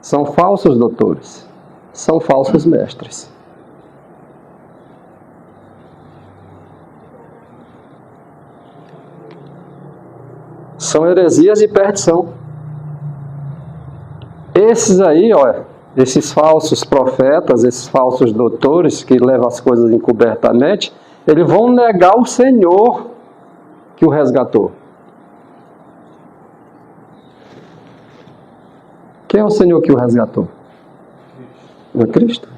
A: são falsos doutores, são falsos mestres. São heresias de perdição. Esses aí, olha, esses falsos profetas, esses falsos doutores que levam as coisas encobertamente, eles vão negar o Senhor que o resgatou. Quem é o Senhor que o resgatou? É Cristo.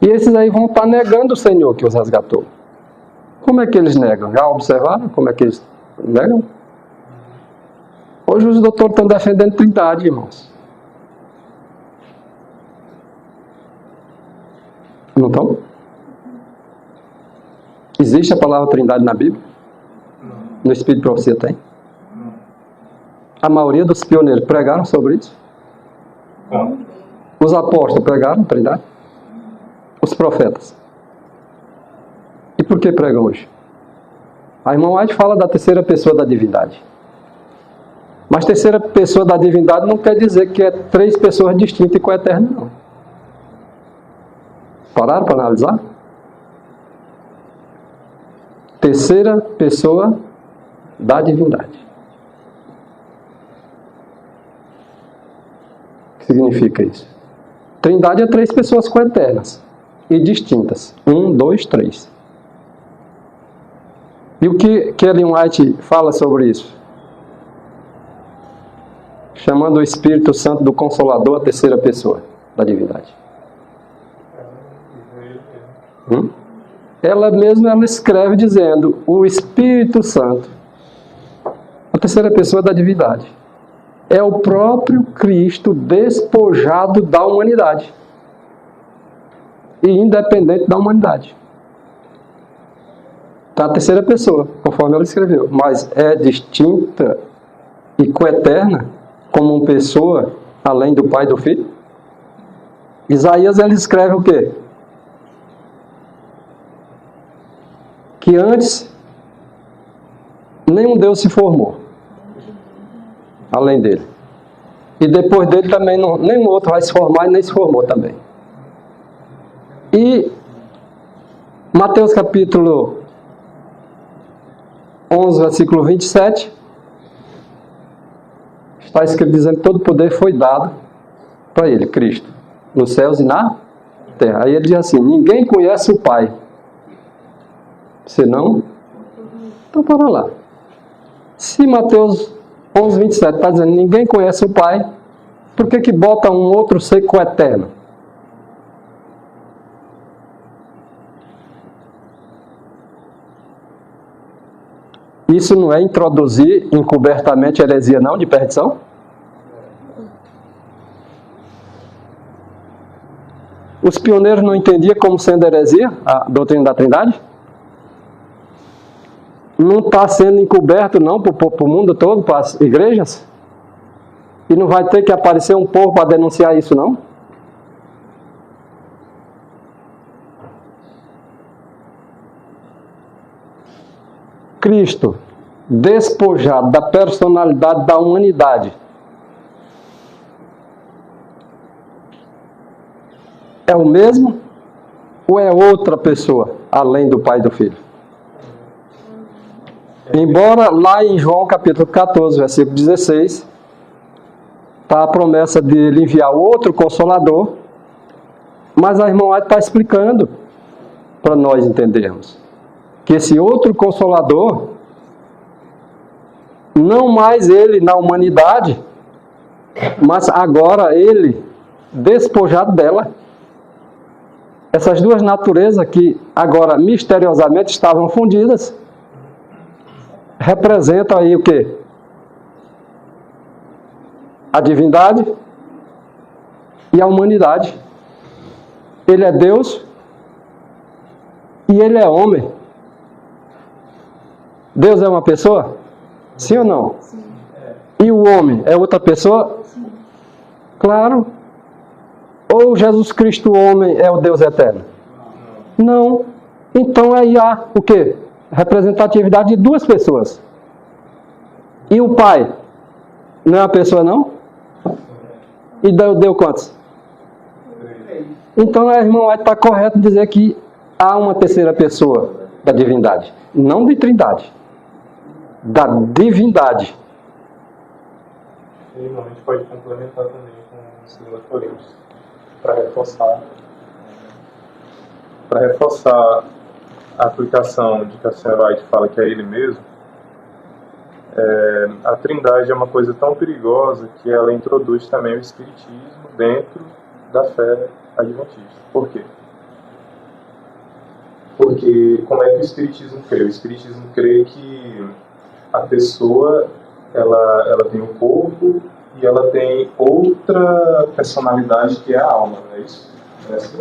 A: E esses aí vão estar negando o Senhor que os resgatou. Como é que eles negam? Já observaram como é que eles negam? Hoje os doutores estão defendendo Trindade, irmãos. Não estão? Existe a palavra Trindade na Bíblia? No Espírito de Profecia tem? A maioria dos pioneiros pregaram sobre isso? Os apóstolos pregaram Trindade? Os profetas? E por que pregam hoje? A irmã White fala da terceira pessoa da divindade. Mas terceira pessoa da divindade não quer dizer que é três pessoas distintas e coeternas, não. Pararam para analisar? Terceira pessoa da divindade. O que significa isso? Trindade é três pessoas coeternas e distintas. 1, 2, 3. E o que Ellen White fala sobre isso? Chamando o Espírito Santo do Consolador a terceira pessoa da divindade. Ela mesma escreve dizendo: o Espírito Santo, a terceira pessoa da divindade, é o próprio Cristo despojado da humanidade e independente da humanidade. Está a terceira pessoa, conforme ela escreveu, mas é distinta e coeterna como uma pessoa além do Pai e do Filho. Isaías, ele escreve o quê? Que antes nenhum Deus se formou além dele, e depois dele também nenhum outro vai se formar e nem se formou também. E Mateus capítulo 11, versículo 27, está escrito dizendo que todo poder foi dado para ele, Cristo, nos céus e na terra. Aí ele diz assim: ninguém conhece o Pai senão, então para lá. Se Mateus 11, 27 está dizendo ninguém conhece o Pai, por que bota um outro ser coeterno? Isso não é introduzir encobertamente a heresia não de perdição? Os pioneiros não entendiam como sendo heresia a doutrina da Trindade? Não está sendo encoberto não para o mundo todo, para as igrejas? E não vai ter que aparecer um povo para denunciar isso não? Cristo, despojado da personalidade da humanidade, é o mesmo ou é outra pessoa, além do Pai e do Filho? Embora lá em João capítulo 14, versículo 16, está a promessa de ele enviar outro Consolador, mas a irmã White está explicando para nós entendermos que esse outro Consolador, não mais ele na humanidade, mas agora ele despojado dela. Essas duas naturezas que agora misteriosamente estavam fundidas, representam aí o quê? A divindade e a humanidade. Ele é Deus e ele é homem. Deus é uma pessoa? Sim ou não? Sim. E o homem é outra pessoa? Sim. Claro. Ou Jesus Cristo, homem, é o Deus eterno? Não. Então aí há o quê? Representatividade de duas pessoas. E o Pai? Não é uma pessoa, não? E deu quantos? Então a irmã White está correta em dizer que há uma terceira pessoa da divindade. Não de trindade. Da divindade.
D: E a gente pode complementar também com 2 Coríntios, para reforçar a aplicação de que a senhora White fala que é ele mesmo. A trindade é uma coisa tão perigosa que ela introduz também o espiritismo dentro da fé adventista. Por quê? Porque como é que o espiritismo crê? O espiritismo crê que a pessoa ela tem um corpo e ela tem outra personalidade que é a alma, não é isso? Não é assim?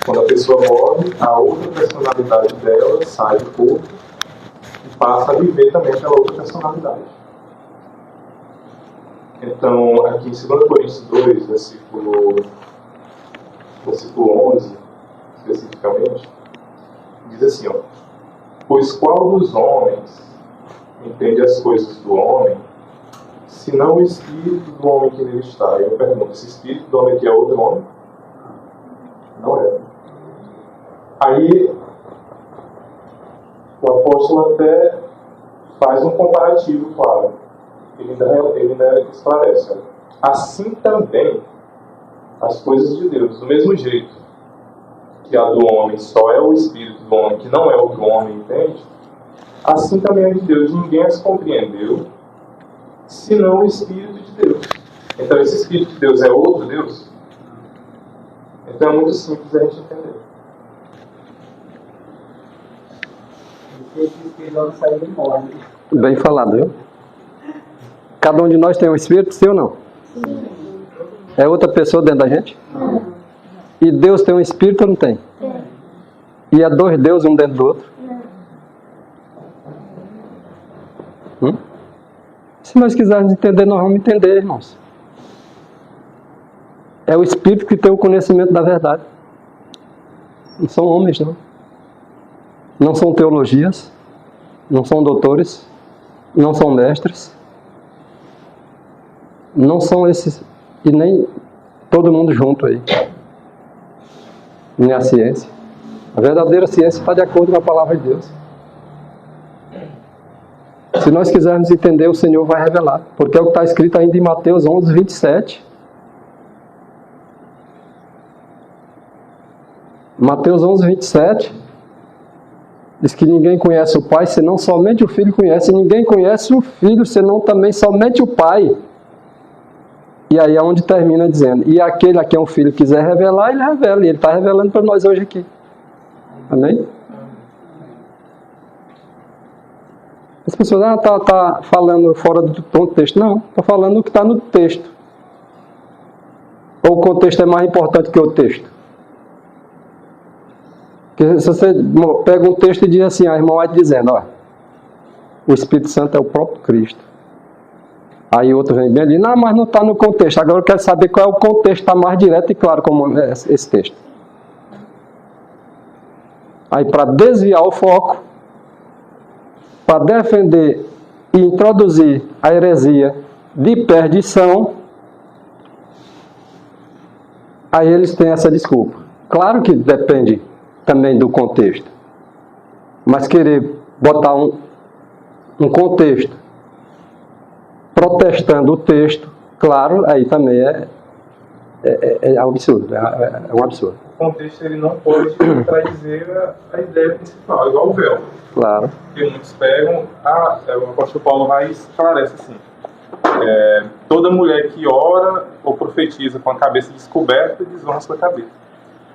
D: Quando a pessoa morre, a outra personalidade dela sai do corpo e passa a viver também aquela outra personalidade. Então, aqui em 2 Coríntios 2, versículo 11, especificamente, diz assim, ó: pois qual dos homens entende as coisas do homem, se não o espírito do homem que nele está? Eu pergunto, esse espírito do homem que é outro homem? Não é. Aí, o apóstolo até faz um comparativo, claro. Ele ainda esclarece. Ó. Assim também, as coisas de Deus, do mesmo jeito que a do homem só é o espírito do homem, que não é o que o homem entende, assim também a de Deus. Ninguém as compreendeu, senão o Espírito de Deus. Então esse Espírito de Deus é outro Deus? Então é muito simples a gente entender.
A: Bem falado, viu? Cada um de nós tem um Espírito, sim ou não? Sim. É outra pessoa dentro da gente? Não. E Deus tem um Espírito ou não tem? Sim. E é dois deuses um dentro do outro? Não. Se nós quisermos entender, nós vamos entender, irmãos. É o Espírito que tem o conhecimento da verdade. Não são homens, não. Não são teologias. Não são doutores. Não são mestres. Não são esses. E nem todo mundo junto aí. Nem a ciência. A verdadeira ciência está de acordo com a palavra de Deus. Se nós quisermos entender, o Senhor vai revelar. Porque é o que está escrito ainda em Mateus 11, 27. Mateus 11, 27. Diz que ninguém conhece o Pai, senão somente o Filho conhece. E ninguém conhece o Filho, senão também somente o Pai. E aí é onde termina dizendo: e aquele a quem o Filho quiser revelar, ele revela. E ele está revelando para nós hoje aqui. Amém? As pessoas tá falando fora do contexto. Não, está falando o que está no texto. Ou o contexto é mais importante que o texto? Porque se você pega um texto e diz assim, a irmã vai dizendo, ó, o Espírito Santo é o próprio Cristo. Aí outro vem bem ali, não, mas não está no contexto. Agora eu quero saber qual é o contexto, está mais direto e claro como é esse texto. Aí para desviar o foco, para defender e introduzir a heresia de perdição, aí eles têm essa desculpa. Claro que depende também do contexto. Mas querer botar um contexto, protestando o texto, claro, aí também é absurdo, é um absurdo.
D: O contexto ele não pode contradizer a ideia principal, igual o véu.
A: Claro.
D: Porque muitos pegam, o apóstolo Paulo vai e esclarece assim, toda mulher que ora ou profetiza com a cabeça descoberta desonra sua cabeça.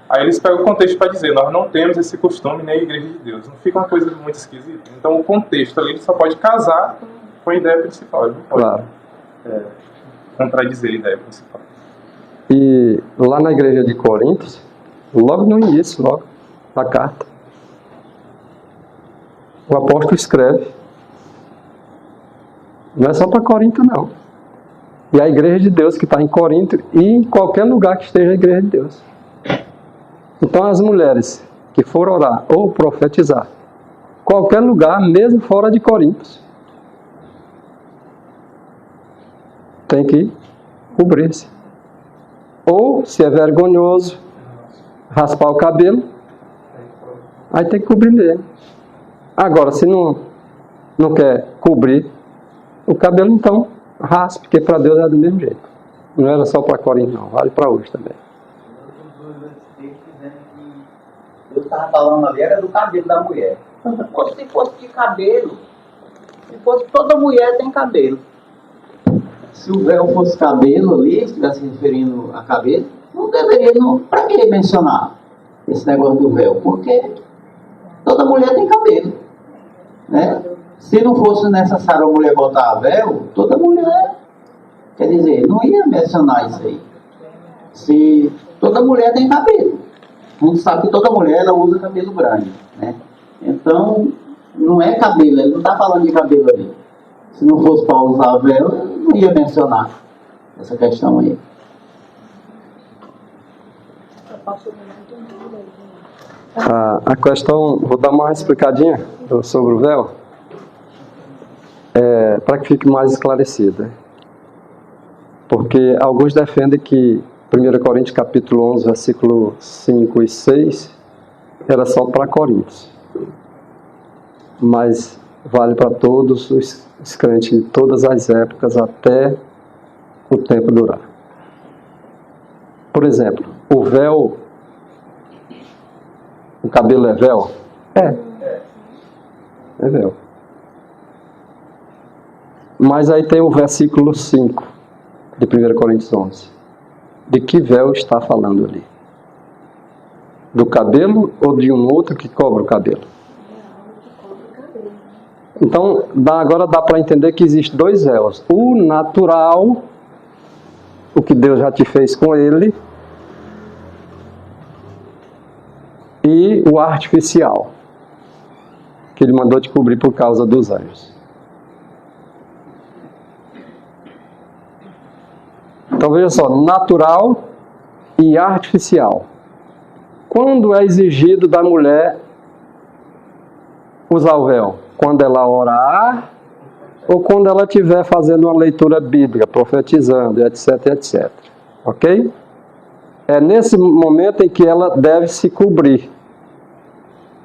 D: Aí eles pegam o contexto para dizer, nós não temos esse costume na Igreja de Deus. Não fica uma coisa muito esquisita? Então o contexto ali ele só pode casar com a ideia principal, ele não pode
A: Claro.
D: contradizer a ideia principal.
A: E lá na igreja de Coríntios, logo no início, logo da carta, o apóstolo escreve, não é só para Corinto não, e a igreja de Deus que está em Corinto e em qualquer lugar que esteja a igreja de Deus. Então as mulheres que for orar ou profetizar, qualquer lugar, mesmo fora de Corinto, tem que cobrir-se. Ou, se é vergonhoso, raspar o cabelo, aí tem que cobrir mesmo. Agora, se não quer cobrir o cabelo, então raspe, porque para Deus é do mesmo jeito. Não era só para Corinto, não, vale para hoje também.
B: Eu estava falando ali, era do cabelo da mulher. Se fosse de cabelo, se fosse toda mulher tem cabelo. Se o véu fosse cabelo ali, se estivesse referindo a cabelo, não deveria, para que mencionar esse negócio do véu? Porque toda mulher tem cabelo, né? Se não fosse necessário a mulher botar véu, toda mulher, quer dizer, não ia mencionar isso aí. Se toda mulher tem cabelo. A gente sabe que toda mulher ela usa cabelo grande, né? Então, não é cabelo, ele não está falando de cabelo ali. Se não fosse para usar véu, eu não ia mencionar essa questão aí.
A: A questão, vou dar uma explicadinha sobre o véu, para que fique mais esclarecida. Porque alguns defendem que 1 Coríntios capítulo 11, versículo 5 e 6, era só para Coríntios. Mas vale para todos os crentes de todas as épocas, até o tempo durar. Por exemplo, o véu, o cabelo é véu? É véu. Mas aí tem o versículo 5 de 1 Coríntios 11. De que véu está falando ali? Do cabelo ou de um outro que cobre o cabelo? Então, agora dá para entender que existem dois véus. O natural, o que Deus já te fez com ele, e o artificial, que ele mandou te cobrir por causa dos anjos. Então veja só, natural e artificial. Quando é exigido da mulher usar o véu? Quando ela orar ou quando ela estiver fazendo uma leitura bíblica, profetizando, etc, etc. Ok? É nesse momento em que ela deve se cobrir.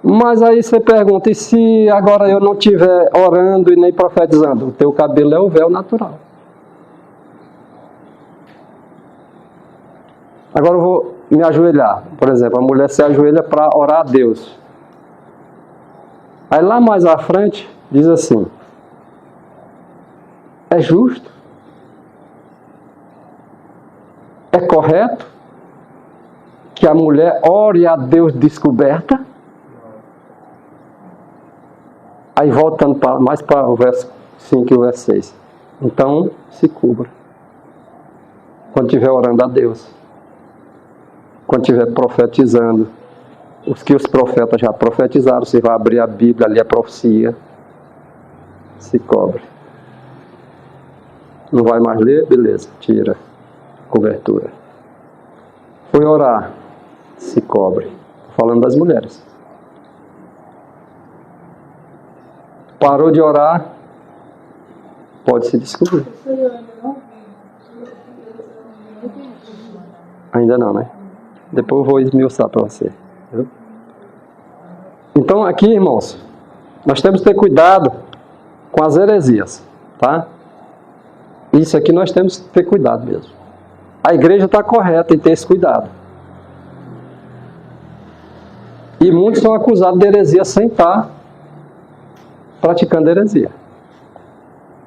A: Mas aí você pergunta, e se agora eu não estiver orando e nem profetizando? O teu cabelo é o véu natural. Agora eu vou me ajoelhar. Por exemplo, a mulher se ajoelha para orar a Deus. Aí lá mais à frente, diz assim, é justo? É correto que a mulher ore a Deus descoberta? Aí voltando mais para o verso 5 e o verso 6. Então, se cubra. Quando estiver orando a Deus. Quando estiver profetizando. Os que os profetas já profetizaram, você vai abrir a Bíblia, ali a profecia. Se cobre. Não vai mais ler? Beleza, tira a cobertura. Foi orar, se cobre. Falando das mulheres. Parou de orar, pode se descobrir. Ainda não, né? Depois eu vou esmiuçar para você. Viu? Então aqui, irmãos, nós temos que ter cuidado com as heresias, tá? Isso aqui nós temos que ter cuidado mesmo. A igreja está correta em ter esse cuidado. E muitos são acusados de heresia sem estar praticando heresia.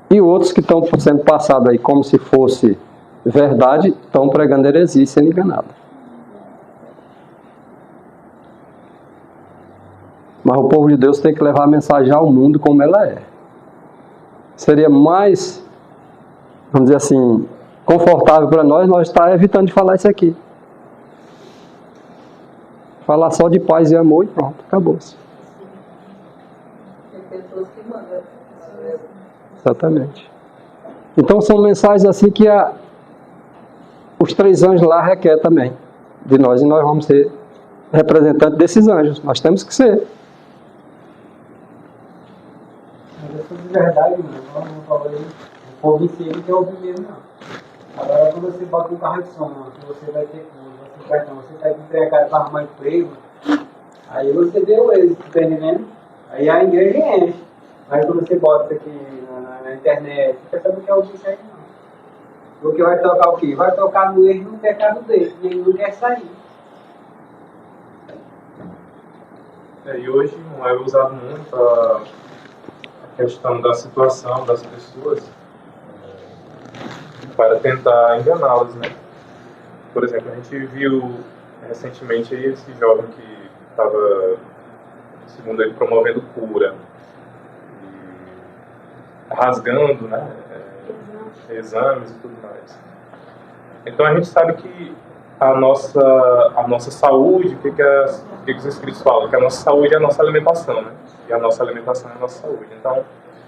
A: E outros que estão sendo passados aí como se fosse verdade, estão pregando heresia e sendo enganados. Mas o povo de Deus tem que levar a mensagem ao mundo como ela é. Seria mais, vamos dizer assim, confortável para nós estar evitando de falar isso aqui. Falar só de paz e amor e pronto, acabou-se.
F: Tem pessoas que mandam.
A: Exatamente. Então são mensagens assim que os 3 anjos lá requerem também de nós. E nós vamos ser representantes desses anjos. Nós temos que ser.
E: Mas isso de verdade, mano. Não falei. O povo em si não quer ouvir mesmo, não. Agora, quando você bota um carro de som, que você vai ter cura, você está empregado para arrumar emprego, aí você vê o êxito, tá entendendo? Aí a igreja enche. Aí quando você bota isso aqui na internet, você sabe o que é ouvir isso aí, não. Porque vai tocar o quê? Vai tocar no erro no pecado dele, e ele não quer sair.
D: E hoje não é usado muito a questão da situação das pessoas para tentar enganá-las, né? Por exemplo, a gente viu recentemente aí esse jovem que estava, segundo ele, promovendo cura, e rasgando, né, exames e tudo mais. Então a gente sabe que a nossa saúde, o que os Escritos falam? Que a nossa saúde é a nossa alimentação, né? E a nossa alimentação é a nossa saúde. Então,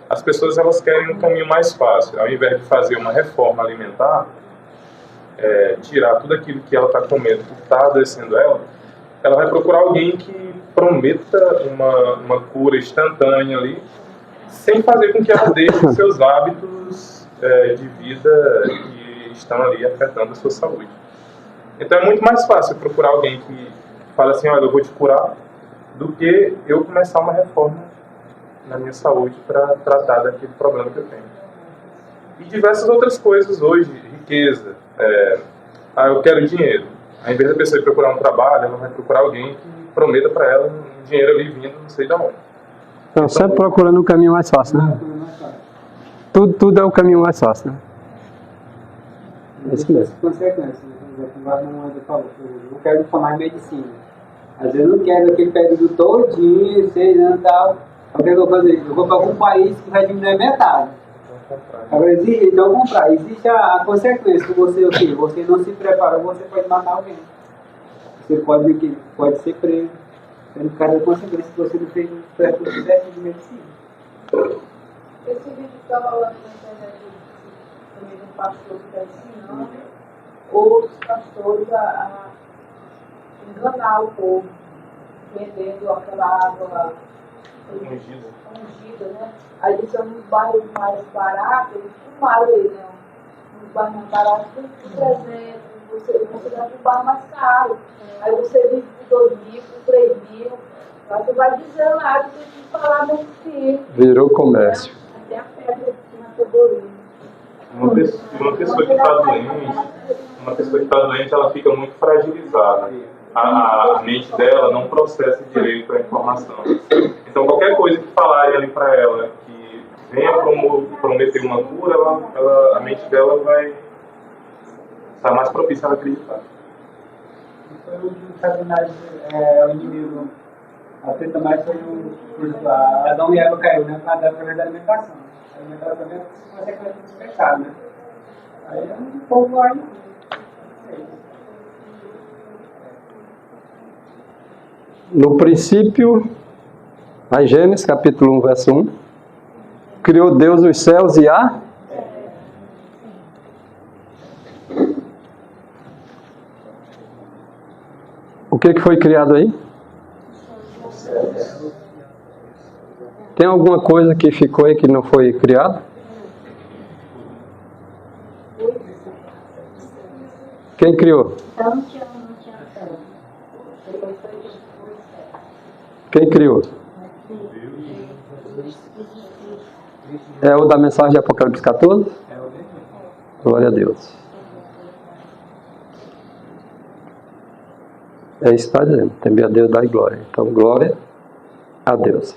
D: as pessoas elas querem um caminho mais fácil. Ao invés de fazer uma reforma alimentar, tirar tudo aquilo que ela está comendo, que está adoecendo ela vai procurar alguém que prometa uma cura instantânea ali, sem fazer com que ela deixe os seus hábitos de vida que estão ali afetando a sua saúde. Então é muito mais fácil procurar alguém que fala assim, olha, eu vou te curar, do que eu começar uma reforma na minha saúde para tratar daquele problema que eu tenho. E diversas outras coisas hoje, riqueza, eu quero dinheiro. Ao invés da pessoa ir procurar um trabalho, ela vai procurar alguém que prometa para ela um dinheiro ali vindo não sei de onde.
A: Então, sempre procurando o caminho mais fácil, né? Tudo é o caminho mais fácil, né? É isso mesmo.
E: Consequências, agora não não quero formar em medicina. Às vezes eu não quero aquele período todinho, 6 anos e tal. O que eu vou fazer? Eu vou para algum país que vai diminuir metade. Agora, então comprar. Existe a consequência que você não se preparou, você pode matar alguém. Você pode ser preso. Pelo caso da consequência que você não fez um percurso certo de medicina.
F: Esse vídeo que estava lá na internet também de um pastor que está ensinando outros pastores a enganar o povo, vendendo aquela água ungida, né? Aí eles são nos bairros mais baratos, eles filmaram aí, né? Nos bairros mais baratos, por 300, você vai para o bairro mais caro. Aí você vive por 2.000, por 3.000. Aí você vai dizer lá, você tem que falar meu filho.
A: Virou comércio.
F: Até a pedra aqui na teoria.
D: Uma pessoa que está doente, ela fica muito fragilizada. A mente dela não processa direito a informação. Então, qualquer coisa que falarem ali para ela que venha prometer uma cura, a mente dela vai estar mais propícia a acreditar.
E: Foi o Satanás, o inimigo. A treta mais foi Adão e Eva caiu, né? Através da alimentação. A alimentação é uma sequência dos pecados, né? Aí o povo vai.
A: No princípio, a Gênesis, capítulo 1, verso 1, criou Deus os céus e a... O que foi criado aí? Tem alguma coisa que ficou aí que não foi criado? Quem criou? Quem criou? É o da mensagem de Apocalipse 14?
E: É o mesmo.
A: Glória a Deus. É isso que está dizendo. Temer a Deus, dai glória. Então, glória a Deus.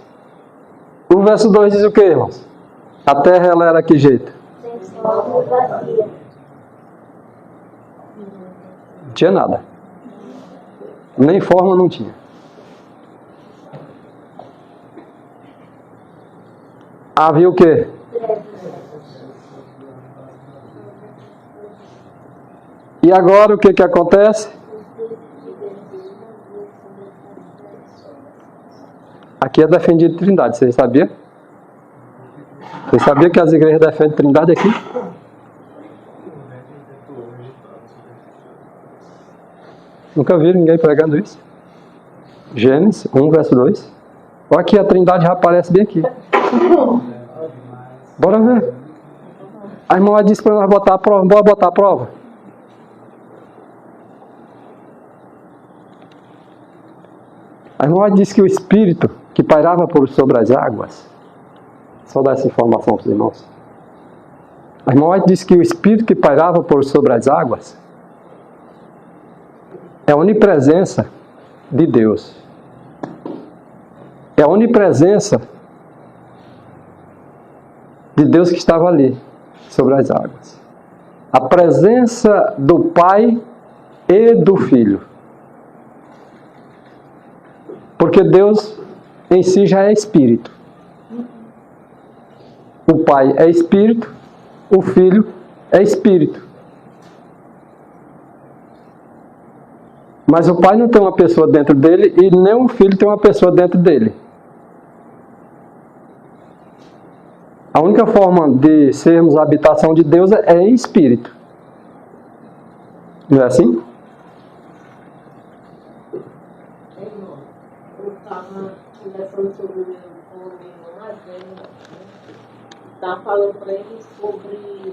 A: O verso 2 diz o que, irmãos? A terra, ela era que jeito? Não tinha nada. Nem forma não tinha. Havia o quê? E agora o que que acontece? Aqui é defendido Trindade, você sabia? Você sabia que as igrejas defendem Trindade aqui? Nunca vi ninguém pregando isso? Gênesis 1, verso 2. Olha aqui, a Trindade já aparece bem aqui. Bora ver. A irmã disse para nós botar a prova. Bora botar a prova. A irmã disse que o Espírito que pairava por sobre as águas. Só dar essa informação para os irmãos. A irmã disse que o Espírito que pairava por sobre as águas é a onipresença de Deus. É a onipresença de Deus que estava ali, sobre as águas. A presença do Pai e do Filho. Porque Deus em si já é Espírito. O Pai é Espírito, o Filho é Espírito. Mas o Pai não tem uma pessoa dentro dele e nem o Filho tem uma pessoa dentro dele. A única forma de sermos a habitação de Deus é em espírito. Não é assim?
G: Eu estava conversando sobre o meu irmão mais velho, estava falando para ele sobre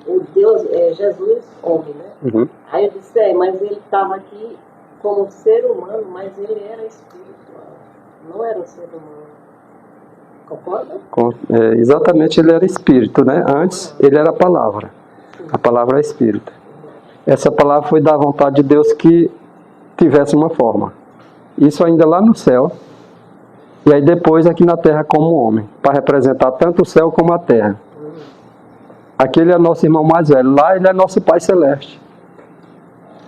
G: o Deus, Jesus, homem, né?
A: Uhum.
G: Aí eu disse, mas ele estava aqui como ser humano, mas ele era espiritual, não era um ser humano. Concorda?
A: Exatamente, ele era espírito, né? Antes ele era a palavra. A palavra é espírito. Essa palavra foi da vontade de Deus que tivesse uma forma. Isso ainda lá no céu. E aí depois aqui na terra como homem. Para representar tanto o céu como a terra. Aqui ele é nosso irmão mais velho. Lá ele é nosso Pai Celeste.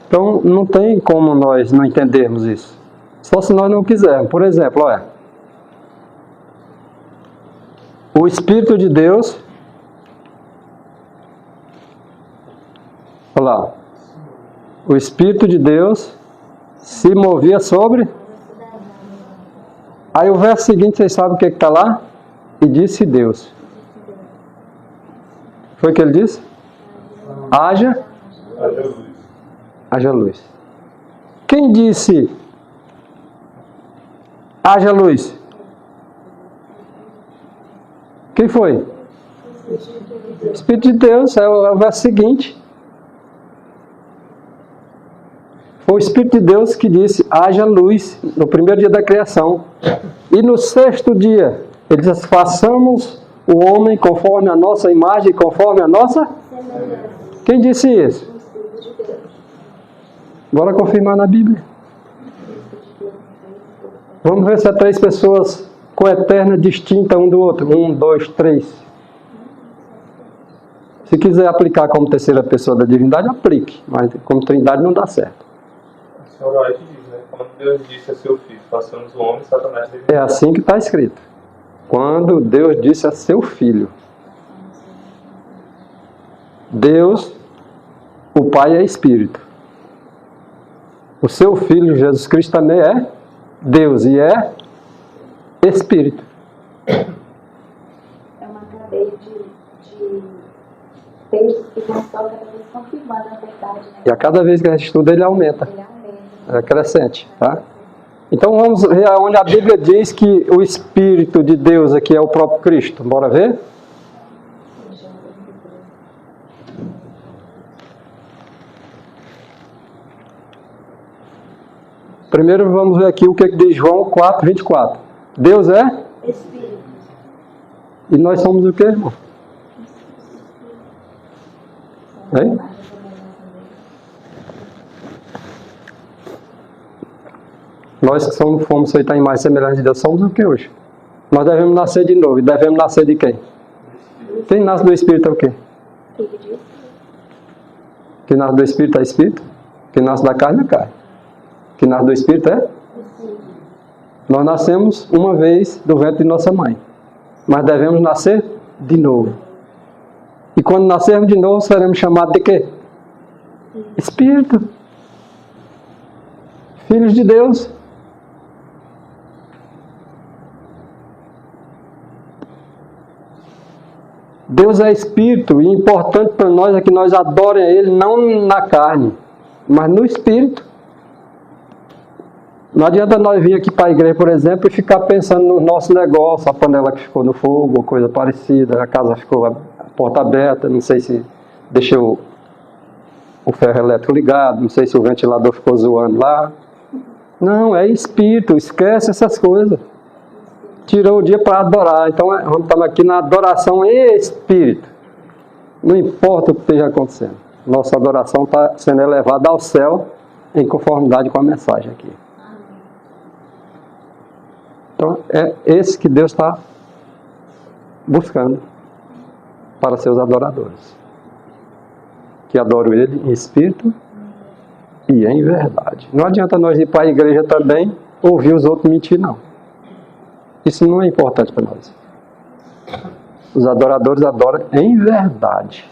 A: Então não tem como nós não entendermos isso. Só se nós não quisermos. Por exemplo, olha. O Espírito de Deus, olha lá, o Espírito de Deus se movia sobre. Aí o verso seguinte, vocês sabem o que está lá? E disse Deus. Foi o que ele disse? Haja
D: luz.
A: Haja luz. Quem disse haja luz? Quem foi? O Espírito de Deus, é o verso seguinte. Foi o Espírito de Deus que disse, haja luz, no primeiro dia da criação. E no sexto dia, ele diz, façamos o homem conforme a nossa imagem, conforme a nossa... Quem disse isso? Bora confirmar na Bíblia. Vamos ver se é 3 pessoas coeterna, distinta um do outro. 1, 2, 3. Se quiser aplicar como terceira pessoa da divindade, aplique. Mas como trindade não dá certo.
D: A senhora White diz, né? Quando Deus disse a seu filho, façamos o homem, Satanás teve...
A: É assim que está escrito. Quando Deus disse a seu filho. Deus, o Pai é Espírito. O seu filho, Jesus Cristo, também é Deus e é Espírito.
F: É uma cadeia de textos que vão só cada vez confirmando a verdade, né?
A: E a cada vez que a gente estuda, ele aumenta.
F: Ele aumenta.
A: É crescente, tá? Então vamos ver onde a Bíblia diz que o Espírito de Deus aqui é o próprio Cristo. Bora ver? Primeiro vamos ver aqui o que diz João 4, 24. Deus é?
F: Espírito.
A: E nós somos o quê, irmão? Hein? Nós que fomos feitos em imagem e semelhança de Deus, somos o que hoje? Nós devemos nascer de novo. E devemos nascer de quem? Quem nasce do Espírito é o quê? Quem nasce do Espírito é Espírito. Quem nasce da carne é carne. Quem nasce do Espírito é? Nós nascemos uma vez do ventre de nossa mãe. Mas devemos nascer de novo. E quando nascermos de novo, seremos chamados de quê? Espírito. Filhos de Deus. Deus é Espírito e importante para nós é que nós adorem a Ele não na carne, mas no Espírito. Não adianta nós vir aqui para a igreja, por exemplo, e ficar pensando no nosso negócio, a panela que ficou no fogo, ou coisa parecida, a casa ficou a porta aberta, não sei se deixou o ferro elétrico ligado, não sei se o ventilador ficou zoando lá. Não, é Espírito, esquece essas coisas. Tirou o dia para adorar. Então, estamos aqui na adoração em Espírito. Não importa o que esteja acontecendo. Nossa adoração está sendo elevada ao céu em conformidade com a mensagem aqui. Então, é esse que Deus está buscando para seus adoradores. Que adoram Ele em Espírito e em verdade. Não adianta nós ir para a igreja também ouvir os outros mentir, não. Isso não é importante para nós. Os adoradores adoram em verdade.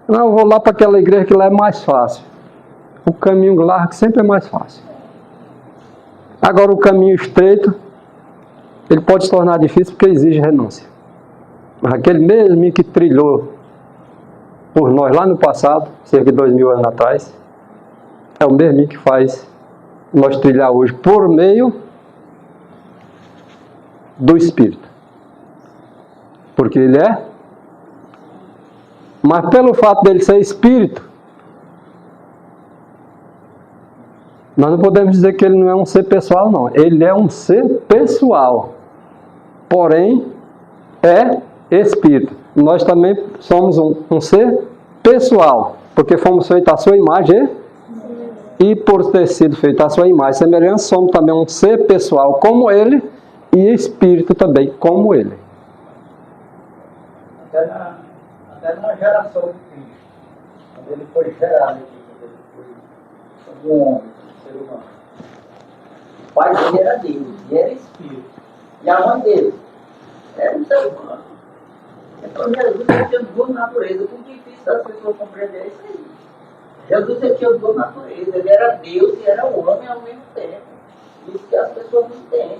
A: Não, eu vou lá para aquela igreja que lá é mais fácil. O caminho largo sempre é mais fácil. Agora o caminho estreito, ele pode se tornar difícil porque exige renúncia. Mas aquele mesmo que trilhou por nós lá no passado, cerca de 2000 anos atrás, é o mesmo que faz nós trilhar hoje por meio do Espírito. Porque ele é. Mas pelo fato dele ser Espírito, nós não podemos dizer que ele não é um ser pessoal, não. Ele é um ser pessoal. Porém, é Espírito. Nós também somos um ser pessoal. Porque fomos feitos à sua imagem e por ter sido feitos à sua imagem e semelhança, somos também um ser pessoal como ele e Espírito também como ele.
B: Até na geração de Cristo, quando ele foi gerado aqui, quando ele foi como homem, ser humano. O pai dele era Deus, e era Espírito. E a mãe dele era um ser humano. Então Jesus tinha duas naturezas. O difícil das pessoas compreender é isso aí. Jesus tinha duas naturezas. Ele era Deus e era homem ao mesmo tempo. Isso que as pessoas não entendem.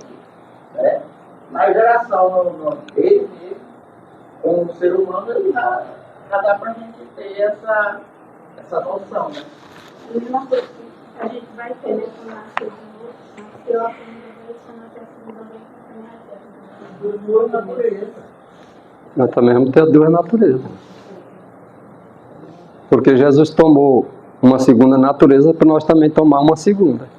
B: Né? Na geração dele mesmo, como ser humano, ele já dá para a gente ter essa noção. Né?
C: A mesma coisa que a gente vai ter nessa nascer de novo, nasceu a primeira vez, se nascer a segunda vez, nasceu.
B: Duas naturezas.
A: Nós também vamos ter duas naturezas. Porque Jesus tomou uma segunda natureza para nós também tomar uma segunda.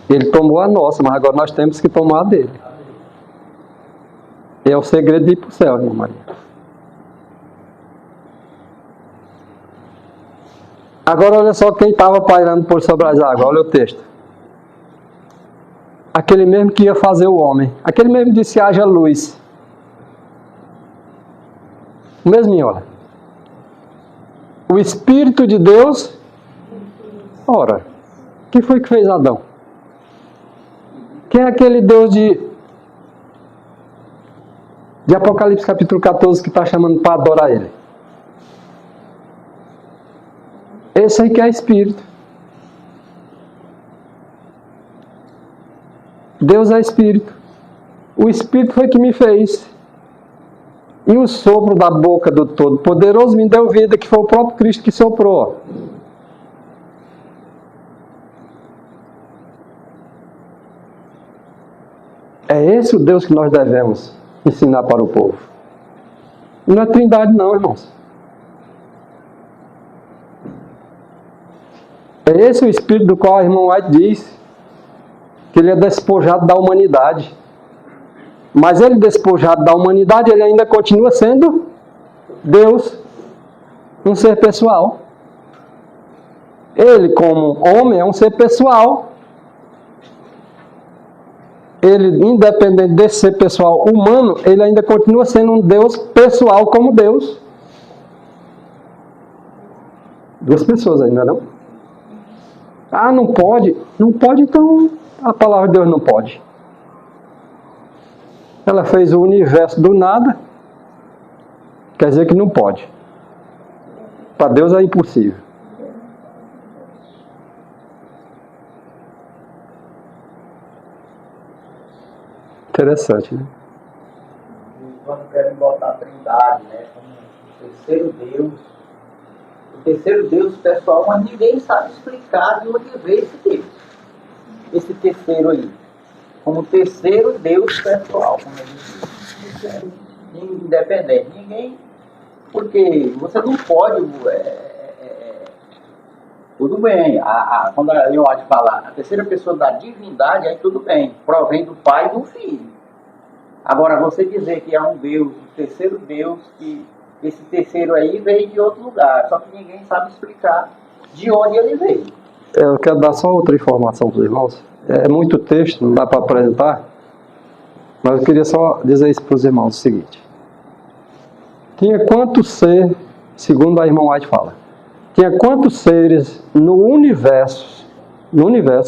A: Ele tomou a nossa, mas agora nós temos que tomar a dele. É o segredo de ir para o céu, irmã Maria. Agora olha só quem estava pairando por sobre as águas. Olha o texto. Aquele mesmo que ia fazer o homem. Aquele mesmo que disse haja luz. O mesmo, olha. O Espírito de Deus. Ora, quem foi que fez Adão? Quem é aquele Deus de Apocalipse capítulo 14 que está chamando para adorar Ele? Esse aí que é Espírito. Deus é Espírito. O Espírito foi que me fez. E o sopro da boca do Todo-Poderoso me deu vida, que foi o próprio Cristo que soprou. É esse o Deus que nós devemos ensinar para o povo. Não é trindade não, irmãos. É esse o Espírito do qual a irmã White diz que ele é despojado da humanidade. Mas ele, despojado da humanidade, ele ainda continua sendo Deus, um ser pessoal. Ele, como homem, é um ser pessoal. Ele, independente desse ser pessoal humano, ele ainda continua sendo um Deus pessoal como Deus. Duas pessoas aí, não é não? Ah, não pode? Não pode, então a palavra de Deus não pode. Ela fez o universo do nada, quer dizer que não pode. Para Deus é impossível. Interessante, né?
B: Quando querem botar a Trindade, né, como o terceiro Deus. O terceiro Deus pessoal, mas ninguém sabe explicar de onde veio esse Deus. Esse terceiro aí. Como terceiro Deus pessoal, como a gente diz. Independente. Ninguém. Porque você não pode. Tudo bem. Quando eu acho falar a terceira pessoa da divindade, aí tudo bem. Provém do Pai e do Filho. Agora, você dizer que é um Deus, o terceiro Deus, que esse terceiro aí veio de outro lugar, só que ninguém sabe explicar de onde ele veio.
A: Eu quero dar só outra informação para os irmãos. É muito texto, não dá para apresentar, mas eu queria só dizer isso para os irmãos, o seguinte. Tinha quantos seres, segundo a irmã White fala, tinha quantos seres no universo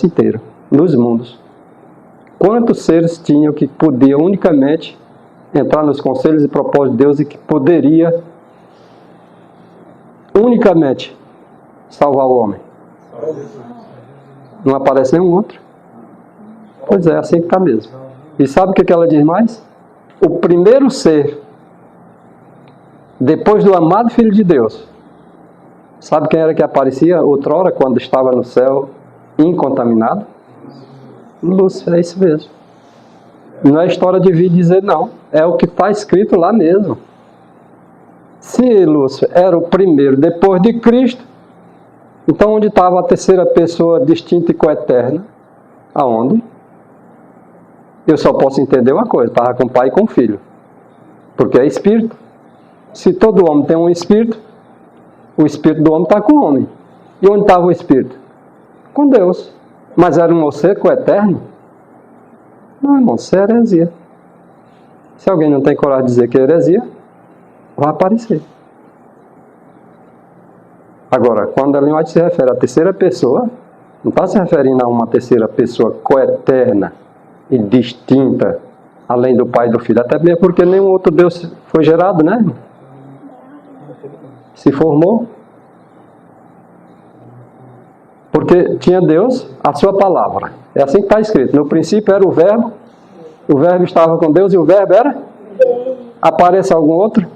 A: inteiro, nos mundos, quantos seres tinham que podiam unicamente entrar nos conselhos e propósitos de Deus e que poderia unicamente salvar o homem? Não aparece nenhum outro? Pois é, assim que está mesmo. E sabe o que ela diz mais? O primeiro ser, depois do amado Filho de Deus, sabe quem era que aparecia outrora quando estava no céu incontaminado? Lúcifer, é isso mesmo. Não é história de vir dizer não. É o que está escrito lá mesmo. Se Lúcifer era o primeiro depois de Cristo, então onde estava a terceira pessoa distinta e coeterna? Aonde? Eu só posso entender uma coisa. Estava com o pai e com o filho. Porque é espírito. Se todo homem tem um espírito, o espírito do homem está com o homem. E onde estava o espírito? Com Deus. Mas era um ser coeterno? Não, irmão, isso é heresia. Se alguém não tem coragem de dizer que é heresia, vai aparecer. Agora, quando Ellen White se refere à terceira pessoa, não está se referindo a uma terceira pessoa coeterna e distinta, além do Pai e do Filho. Até mesmo porque nenhum outro Deus foi gerado, né? Se formou. Porque tinha Deus, a sua palavra. É assim que está escrito. No princípio era o Verbo estava com Deus e o Verbo era? Aparece algum outro?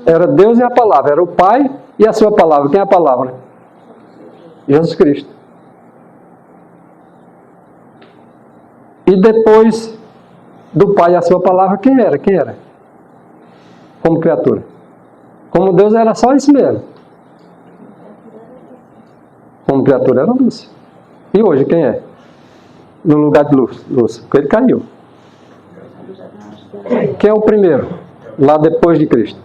A: Era Deus e a palavra. Era o Pai e a sua palavra. Quem é a palavra? Jesus Cristo. E depois do Pai e a sua palavra, quem era? Quem era? Como criatura. Como Deus era só isso mesmo. Como criatura era Lúcifer. E hoje quem é? No lugar de Lúcifer, porque ele caiu. Quem é o primeiro? Lá depois de Cristo?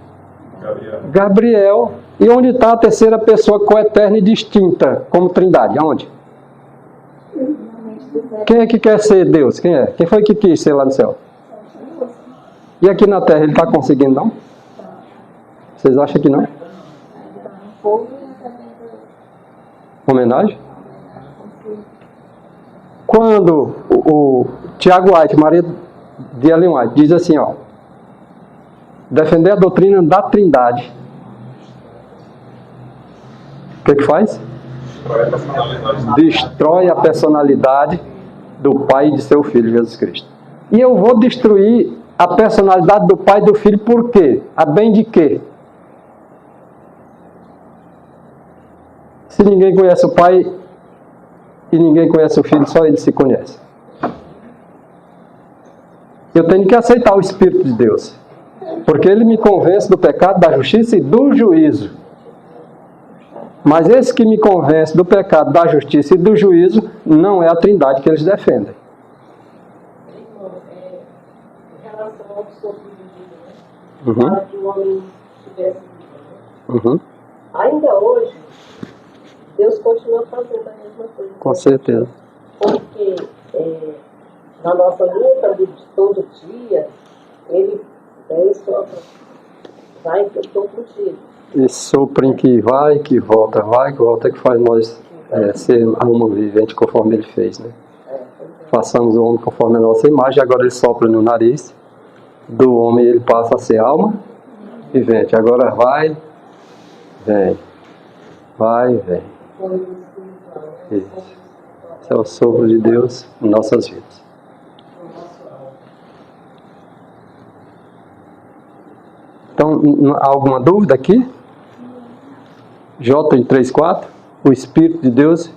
A: Gabriel. E onde está a terceira pessoa coeterna e distinta como Trindade? Aonde? Quem é que quer ser Deus? Quem é? Quem foi que quis ser lá no céu? E aqui na terra ele está conseguindo, não? Vocês acham que não? Homenagem? Quando o Tiago White, marido de Ellen White, diz assim, ó, defender a doutrina da Trindade, o que faz? Destrói a personalidade do Pai e de seu Filho, Jesus Cristo. E eu vou destruir a personalidade do Pai e do Filho por quê? A bem de quê? Se ninguém conhece o Pai e ninguém conhece o Filho, só ele se conhece. Eu tenho que aceitar o Espírito de Deus, porque ele me convence do pecado, da justiça e do juízo. Mas esse que me convence do pecado, da justiça e do juízo, não é a Trindade que eles defendem.
G: Já relação ao sopro divino, né?
A: Uhum.
G: Fala que o homem tivesse vida, né?
A: Uhum.
G: Ainda hoje, Deus continua fazendo a mesma coisa.
A: Com certeza.
G: Porque na nossa luta de todo dia, ele sopra, vai que eu estou contigo.
A: Esse sopro em que vai, que volta, que faz nós ser alma vivente conforme ele fez, né? Façamos o homem conforme a nossa imagem, agora ele sopra no nariz do homem, ele passa a ser alma vivente. Agora vai, vem, vai, vem. Isso. Esse é o sopro de Deus em nossas vidas. Então, há alguma dúvida aqui? J em 3:4, o Espírito de Deus.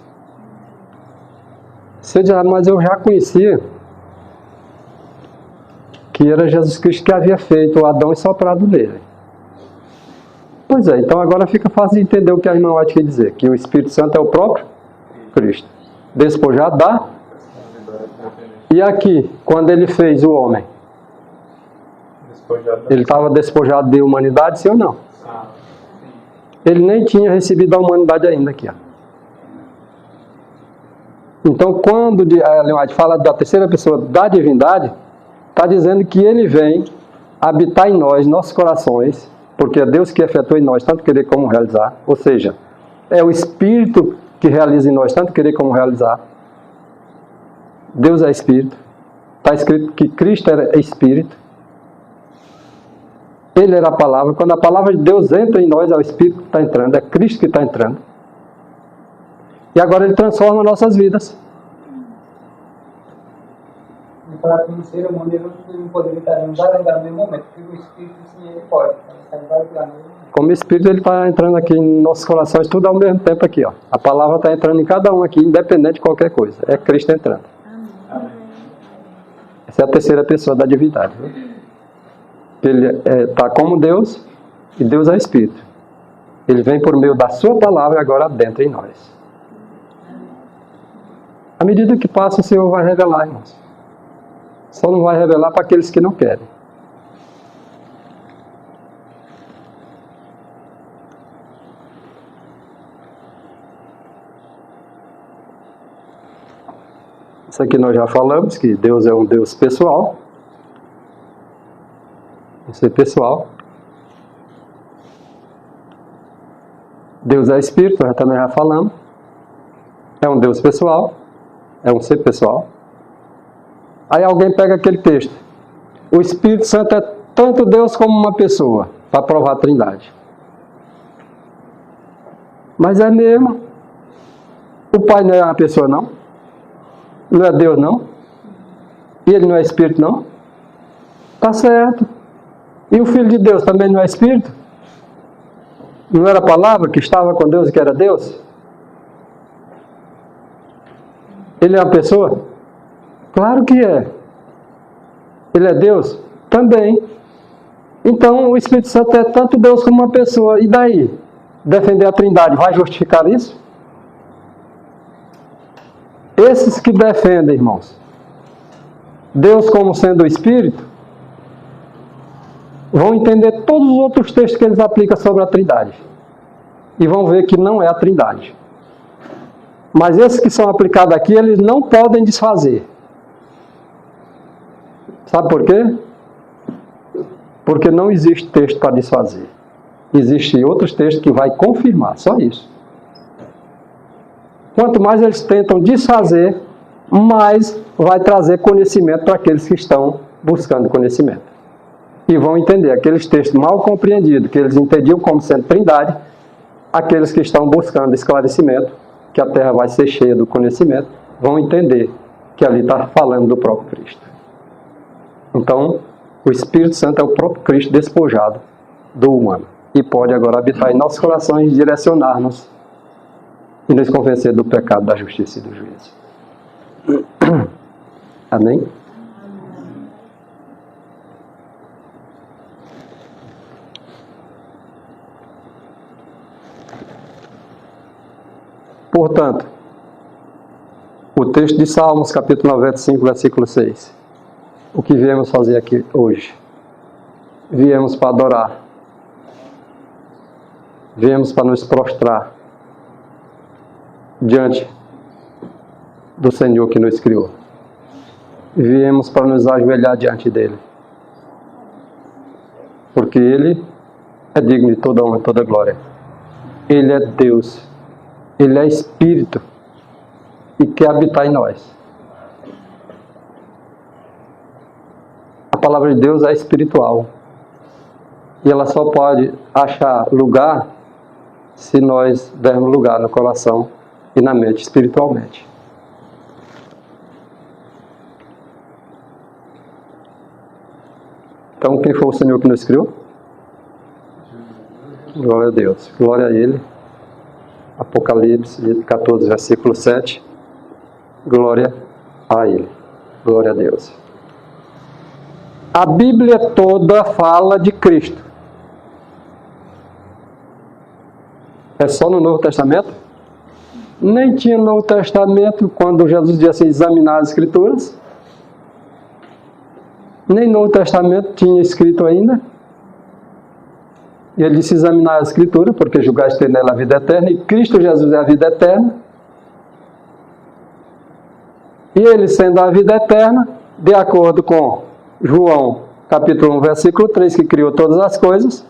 A: Você diz, mas eu já conhecia que era Jesus Cristo que havia feito o Adão e soprado nele. Pois é, então agora fica fácil de entender o que a irmã White quer dizer, que o Espírito Santo é o próprio Cristo, despojado da... E aqui, quando ele fez o homem, ele estava despojado de humanidade, sim ou não? Ele nem tinha recebido a humanidade ainda aqui. Ó. Então, quando a Ellen White fala da terceira pessoa da divindade, está dizendo que ele vem habitar em nós, nossos corações, porque é Deus que efetua em nós tanto querer como realizar, ou seja, é o Espírito que realiza em nós tanto querer como realizar. Deus é Espírito. Está escrito que Cristo é Espírito. Ele era a palavra. Quando a palavra de Deus entra em nós, é o Espírito que está entrando, é Cristo que está entrando. E agora ele transforma nossas vidas.
E: E para conhecer o mundo, ele não poderia estar em vários lugares no mesmo momento, porque o Espírito, sim, ele pode estar em vários lugares no mesmo momento.
A: Como Espírito, ele está entrando aqui em nossos corações, tudo ao mesmo tempo aqui. Ó. A palavra está entrando em cada um aqui, independente de qualquer coisa. É Cristo entrando.
C: Amém.
A: Essa é a terceira pessoa da divindade. Viu? Ele está como Deus, e Deus é Espírito. Ele vem por meio da sua palavra e agora dentro em nós. À medida que passa, o Senhor vai revelar, irmãos. Só não vai revelar para aqueles que não querem. Isso aqui nós já falamos, que Deus é um Deus pessoal. Um ser pessoal. Deus é Espírito, nós também já falamos. É um Deus pessoal. É um ser pessoal. Aí alguém pega aquele texto. O Espírito Santo é tanto Deus como uma pessoa, para provar a Trindade. Mas é mesmo. O Pai não é uma pessoa, não? Não é Deus, não? E Ele não é Espírito, não? Tá certo. E o Filho de Deus também não é Espírito? Não era a palavra que estava com Deus e que era Deus? Ele é uma pessoa? Claro que é. Ele é Deus? Também. Então o Espírito Santo é tanto Deus como uma pessoa. E daí? Defender a Trindade vai justificar isso? Esses que defendem, irmãos, Deus como sendo o Espírito, vão entender todos os outros textos que eles aplicam sobre a Trindade. E vão ver que não é a Trindade. Mas esses que são aplicados aqui, eles não podem desfazer. Sabe por quê? Porque não existe texto para desfazer. Existem outros textos que vai confirmar, só isso. Quanto mais eles tentam desfazer, mais vai trazer conhecimento para aqueles que estão buscando conhecimento. E vão entender aqueles textos mal compreendidos, que eles entendiam como sendo Trindade, aqueles que estão buscando esclarecimento, que a terra vai ser cheia do conhecimento, vão entender que ali está falando do próprio Cristo. Então, o Espírito Santo é o próprio Cristo despojado do humano. E pode agora habitar em nossos corações e direcionar-nos e nos convencer do pecado, da justiça e do juízo. Amém? Portanto, o texto de Salmos, capítulo 95, versículo 6. o que viemos fazer aqui hoje. Viemos para adorar. Viemos para nos prostrar diante do Senhor que nos criou. Viemos para nos ajoelhar diante dele. Porque ele é digno de toda honra e toda glória. Ele é Deus. Ele é Espírito. E quer habitar em nós. A palavra de Deus é espiritual. E ela só pode achar lugar se nós dermos lugar no coração e na mente, espiritualmente. Então, quem foi o Senhor que nos criou? Glória a Deus. Glória a Ele. Apocalipse 14, versículo 7. Glória a Ele. Glória a Deus. A Bíblia toda fala de Cristo. É só no Novo Testamento? Nem tinha Novo Testamento quando Jesus disse assim, examinar as Escrituras. Nem Novo Testamento tinha escrito ainda. E ele disse examinar a Escritura, porque julgaste ter nela a vida eterna, e Cristo Jesus é a vida eterna. E ele sendo a vida eterna, de acordo com João, capítulo 1, versículo 3, que criou todas as coisas,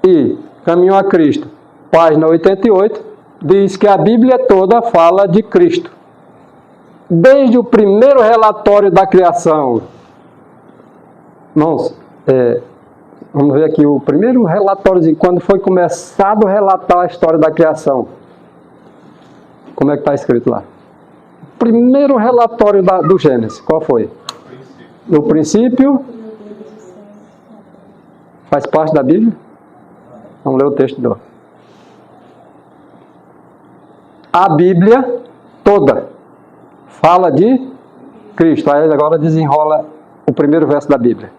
A: e Caminho a Cristo, página 88, diz que a Bíblia toda fala de Cristo. Desde o primeiro relatório da criação. Irmãos, vamos ver aqui o primeiro relatório, quando foi começado a relatar a história da criação. Como é que está escrito lá? Primeiro relatório do Gênesis, qual foi? No princípio. Faz parte da Bíblia? Vamos ler o texto do. A Bíblia toda fala de Cristo. Aí agora desenrola o primeiro verso da Bíblia.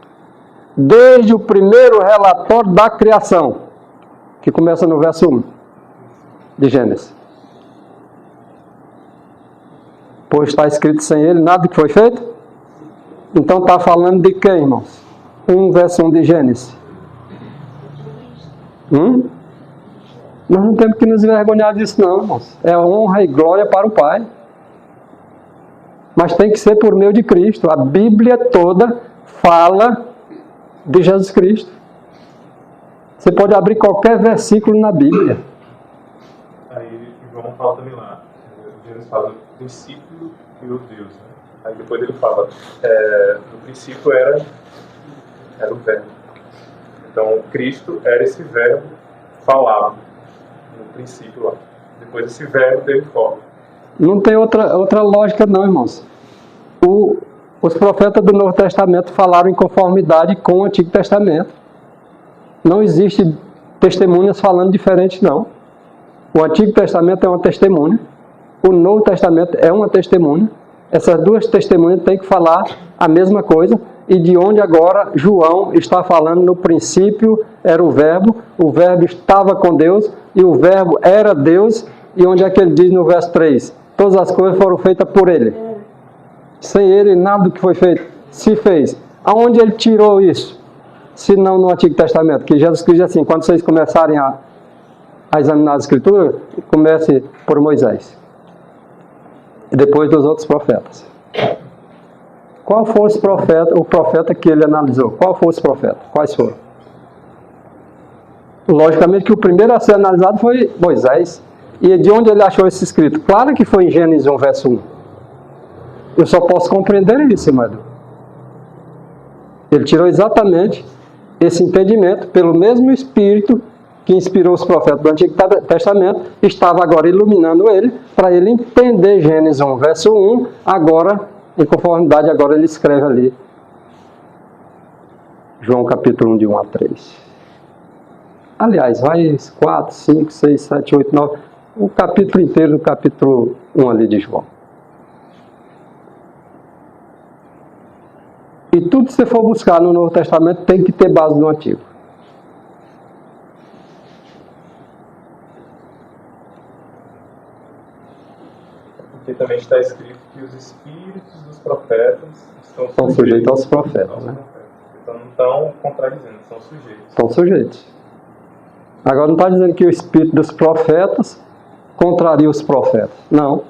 A: Desde o primeiro relatório da criação, que começa no verso 1 de Gênesis. Pois está escrito sem ele nada que foi feito. Então está falando de quem, irmãos? 1 verso 1 de Gênesis. Nós não temos que nos envergonhar disso não, irmãos. É honra e glória para o Pai. Mas tem que ser por meio de Cristo. A Bíblia toda fala de Jesus Cristo. Você pode abrir qualquer versículo na Bíblia.
D: Aí João fala também lá. Jesus fala, no princípio criou Deus. Né? Aí depois ele fala, no princípio era o verbo. Então Cristo era esse verbo falado no princípio lá. Depois esse verbo teve forma.
A: Não tem outra lógica não, irmãos. Os profetas do Novo Testamento falaram em conformidade com o Antigo Testamento. Não existe testemunhas falando diferente, não. O Antigo Testamento é uma testemunha. O Novo Testamento é uma testemunha. Essas duas testemunhas têm que falar a mesma coisa. E de onde agora João está falando, no princípio era o verbo estava com Deus, e o verbo era Deus. E onde é que ele diz no verso 3? Todas as coisas foram feitas por ele. Sem ele, nada do que foi feito se fez. Aonde ele tirou isso? Se não no Antigo Testamento. Que Jesus diz assim, quando vocês começarem a examinar as Escrituras, comece por Moisés. E depois dos outros profetas. Qual foi o profeta que ele analisou? Qual foi esse profeta? Quais foram? Logicamente que o primeiro a ser analisado foi Moisés. E de onde ele achou esse escrito? Claro que foi em Gênesis 1, verso 1. Eu só posso compreender isso, irmão. Ele tirou exatamente esse entendimento pelo mesmo Espírito que inspirou os profetas do Antigo Testamento, estava agora iluminando ele, para ele entender Gênesis 1, verso 1, agora, em conformidade, agora ele escreve ali. João capítulo 1, de 1 a 3. Aliás, vai 4, 5, 6, 7, 8, 9, o capítulo inteiro do capítulo 1 ali de João. E tudo que você for buscar no Novo Testamento tem que ter base no Antigo.
D: Porque também está escrito que os espíritos dos profetas
A: Estão sujeitos aos profetas, né?
D: Então não estão contradizendo, são sujeitos.
A: Estão sujeitos. Agora não está dizendo que o espírito dos profetas contraria os profetas. Não.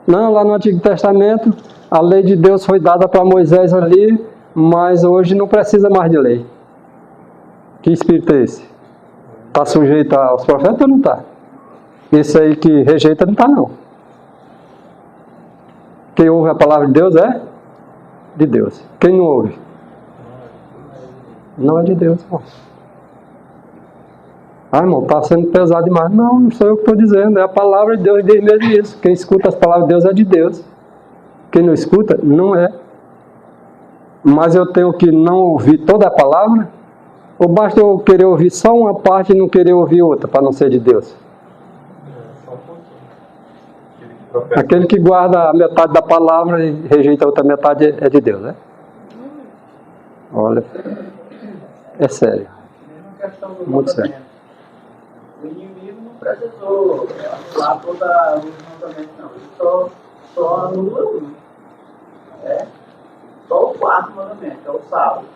A: Não, lá no Antigo Testamento, a lei de Deus foi dada para Moisés ali, mas hoje não precisa mais de lei. Que espírito é esse? Está sujeito aos profetas ou não está? Esse aí que rejeita não está, não. Quem ouve a palavra de Deus é de Deus. Quem não ouve? Não é de Deus, irmão. Ah, irmão, está sendo pesado demais. Não, não sou eu que estou dizendo. É a palavra de Deus e diz mesmo isso. Quem escuta as palavras de Deus é de Deus. Quem não escuta, não é. Mas eu tenho que não ouvir toda a palavra? Ou basta eu querer ouvir só uma parte e não querer ouvir outra, para não ser de Deus? Aquele que guarda a metade da palavra e rejeita a outra metade é de Deus, né? Olha, é sério. Muito sério.
B: O inimigo não precisou anular todos os mandamentos, não. Ele só anula um. Só o quarto mandamento, que é o sábado.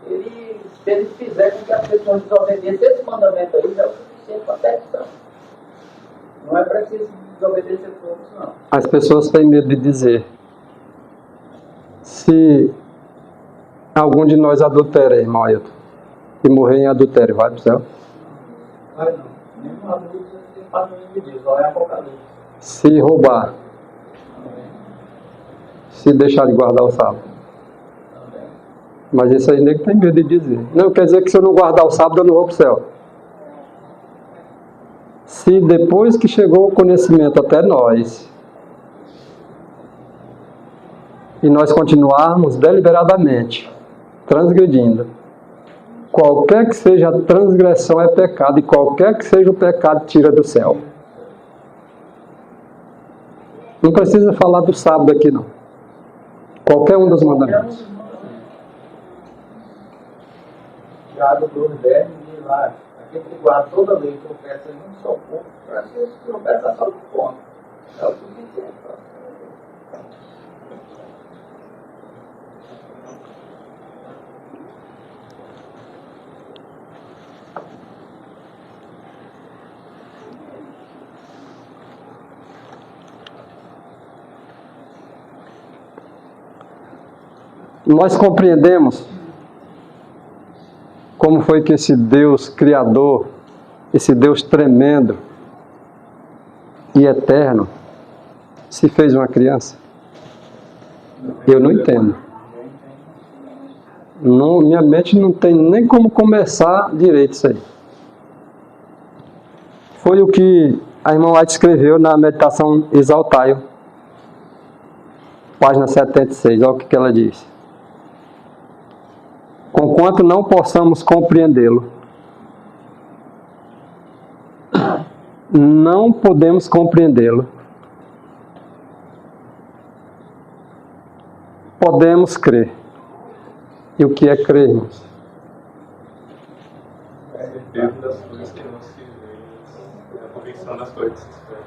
B: Se ele fizer com que as pessoas desobedeçam esse mandamento aí, já é o suficiente para a perdição. Não é preciso desobedecer todos, não.
A: As pessoas têm medo de dizer: se algum de nós adultera, irmão Ailton, e morrer em adultério, vai para o céu?
B: Vai não. Nenhum adulto tem padrão de Deus, só é Apocalipse.
A: Se roubar, se deixar de guardar o sábado. Mas isso aí nem tem medo de dizer. Não quer dizer que se eu não guardar o sábado eu não vou para o céu. Se depois que chegou o conhecimento até nós, e nós continuarmos deliberadamente transgredindo, qualquer que seja a transgressão é pecado, e qualquer que seja o pecado tira do céu. Não precisa falar do sábado aqui, não. Qualquer um dos mandamentos.
B: Tiago 2:10 diz lá: aquele que guarda toda a lei e confessa em um só ponto, para que se tropeça só do ponto. É o suficiente.
A: Nós compreendemos como foi que esse Deus Criador, esse Deus tremendo e eterno, se fez uma criança? Eu não entendo. Não, minha mente não tem nem como começar direito isso aí. Foi o que a irmã White escreveu na meditação Exaltai-o, página 76, olha o que ela diz. Conquanto não possamos compreendê-lo, não podemos compreendê-lo, podemos crer. E o que é crer, irmãos?
D: É a certeza das coisas que não se vê, a convicção das coisas que se esperam.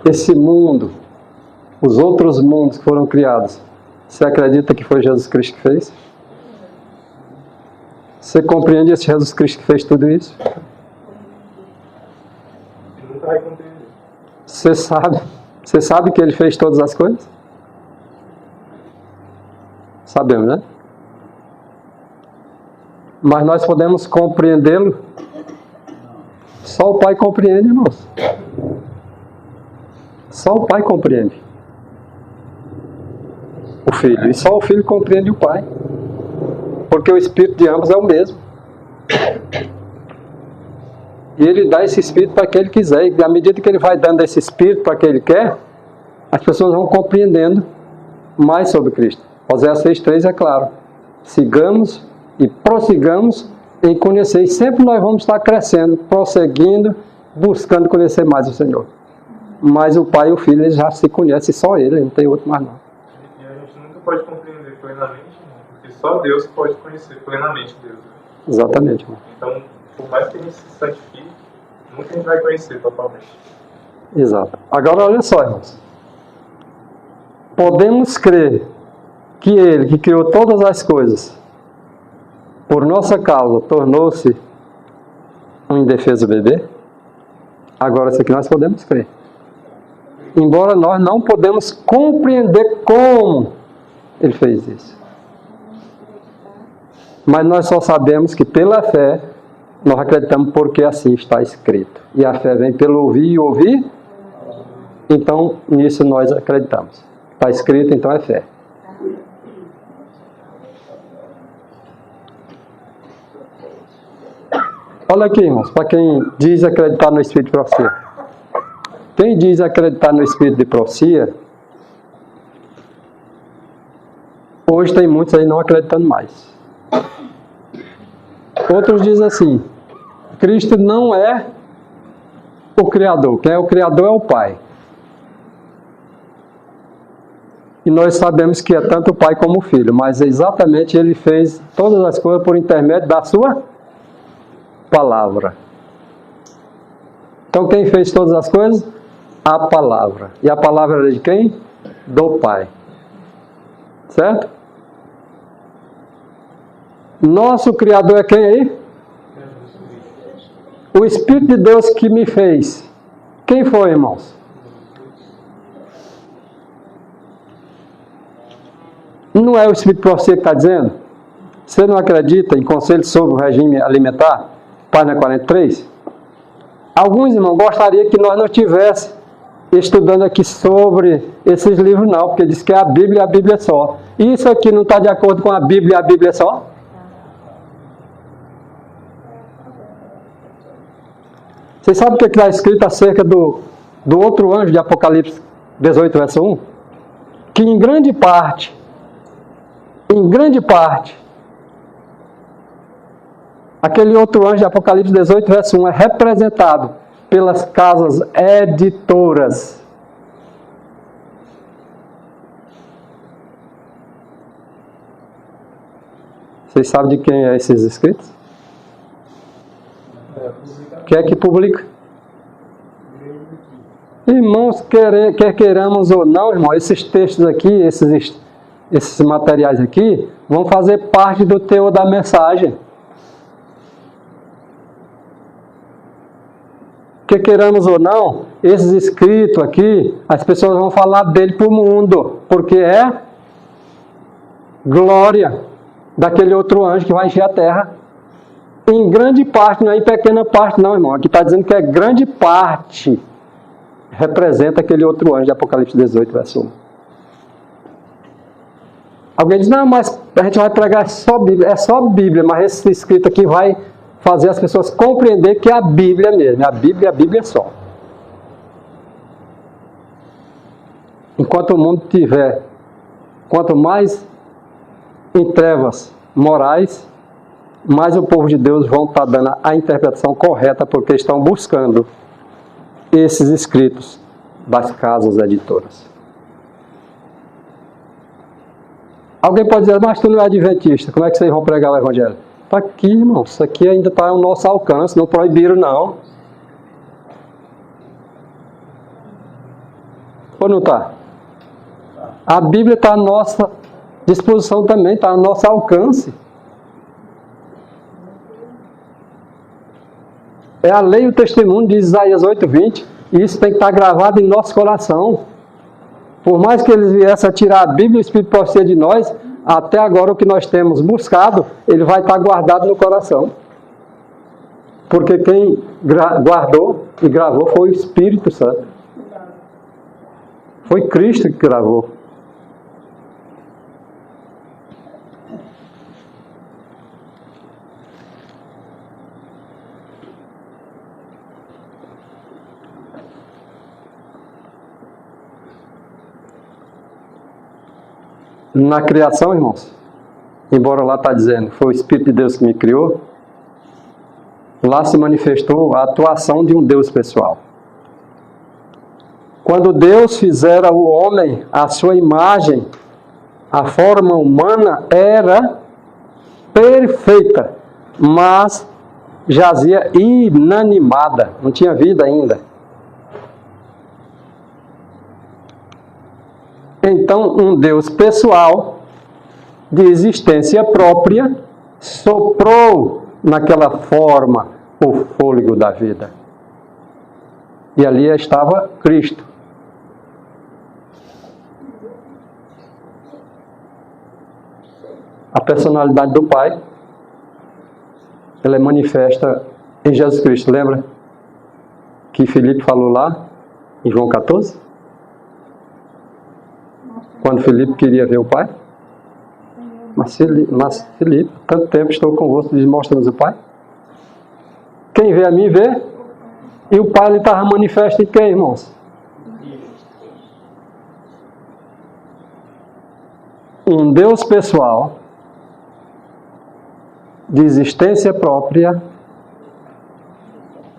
A: Esse mundo, os outros mundos que foram criados, você acredita que foi Jesus Cristo que fez? Você compreende esse Jesus Cristo que fez tudo isso?
D: E nunca vai compreender.
A: Você sabe que ele fez todas as coisas? Sabemos, né? Mas nós podemos compreendê-lo? Só o Pai compreende, irmãos. Só o Pai compreende o Filho. E só o Filho compreende o Pai. Porque o espírito de ambos é o mesmo. E ele dá esse espírito para quem ele quiser. E à medida que ele vai dando esse espírito para quem ele quer, as pessoas vão compreendendo mais sobre Cristo. Oséias 6:3 é claro: sigamos e prossigamos em conhecer. E sempre nós vamos estar crescendo, prosseguindo, buscando conhecer mais o Senhor. Mas o Pai e o Filho, eles já se conhecem, só ele, não tem outro mais não.
D: E a gente nunca pode compreender plenamente, porque só Deus pode conhecer plenamente Deus.
A: Exatamente, irmão.
D: Então, por mais que a gente se santifique, nunca a gente vai conhecer totalmente.
A: Exato. Agora olha só, irmãos. Podemos crer que Ele, que criou todas as coisas, por nossa causa, tornou-se um indefeso bebê? Agora, isso aqui nós podemos crer. Embora nós não podemos compreender como Ele fez isso. Mas nós só sabemos que pela fé, nós acreditamos porque assim está escrito. E a fé vem pelo ouvir e ouvir. Então, nisso nós acreditamos. Está escrito, então é fé. Olha aqui, irmãos, para quem diz acreditar no Espírito de profecia. Quem diz acreditar no Espírito de profecia, hoje tem muitos aí não acreditando mais. Outros dizem assim, Cristo não é o Criador. Quem é o Criador é o Pai. E nós sabemos que é tanto o Pai como o Filho, mas exatamente Ele fez todas as coisas por intermédio da sua palavra. Então quem fez todas as coisas? A palavra. E a palavra era de quem? Do Pai. Certo? Nosso Criador é quem aí? O Espírito de Deus que me fez. Quem foi, irmãos? Não é o Espírito de profecia que está dizendo? Você não acredita em conselho sobre o regime alimentar? Página 43? Alguns irmãos gostariam que nós não estivéssemos estudando aqui sobre esses livros não, porque diz que é a Bíblia e a Bíblia só. E isso aqui não está de acordo com a Bíblia e a Bíblia só? Vocês sabem o que está escrito acerca do outro anjo de Apocalipse 18, verso 1? Que em grande parte, aquele outro anjo de Apocalipse 18, verso 1 é representado pelas casas editoras. Vocês sabem de quem é esses escritos? Quem é que publica? Irmãos, quer queiramos ou não, irmão, esses textos aqui, esses materiais aqui, vão fazer parte do teor da mensagem. Que queiramos ou não, esses escritos aqui, as pessoas vão falar dele para o mundo, porque é glória daquele outro anjo que vai encher a terra. Em grande parte, não é em pequena parte não, irmão. Aqui está dizendo que é grande parte. Representa aquele outro anjo de Apocalipse 18, verso 1. Alguém diz, não, mas a gente vai pregar só Bíblia. É só Bíblia, mas esse escrito aqui vai fazer as pessoas compreender que é a Bíblia mesmo. A Bíblia só. Enquanto o mundo tiver, quanto mais em trevas morais, mais o povo de Deus vão estar dando a interpretação correta, porque estão buscando esses escritos das casas editoras. Alguém pode dizer, mas tu não é adventista, como é que vocês vão pregar o Evangelho? Está aqui, irmão, isso aqui ainda está ao nosso alcance, não proibiram não. Ou não está? A Bíblia está à nossa disposição também, está ao nosso alcance. É a lei e o testemunho de Isaías 8:20, e isso tem que estar gravado em nosso coração. Por mais que eles viessem a tirar a Bíblia e o Espírito de profecia de nós, até agora o que nós temos buscado, ele vai estar guardado no coração. Porque quem guardou e gravou foi o Espírito Santo. Foi Cristo que gravou. Na criação, irmãos, embora lá está dizendo, foi o Espírito de Deus que me criou, lá se manifestou a atuação de um Deus pessoal. Quando Deus fizera o homem à sua imagem, a forma humana era perfeita, mas jazia inanimada, não tinha vida ainda. Então, um Deus pessoal, de existência própria, soprou naquela forma o fôlego da vida. E ali estava Cristo. A personalidade do Pai, ela é manifesta em Jesus Cristo. Lembra que Filipe falou lá em João 14? Quando Filipe queria ver o Pai? Mas Filipe, tanto tempo estou convosco, diz, mostra-nos o Pai. Quem vê a mim, vê. E o Pai, ele estava manifesto em quem, irmãos? Um Deus pessoal, de existência própria,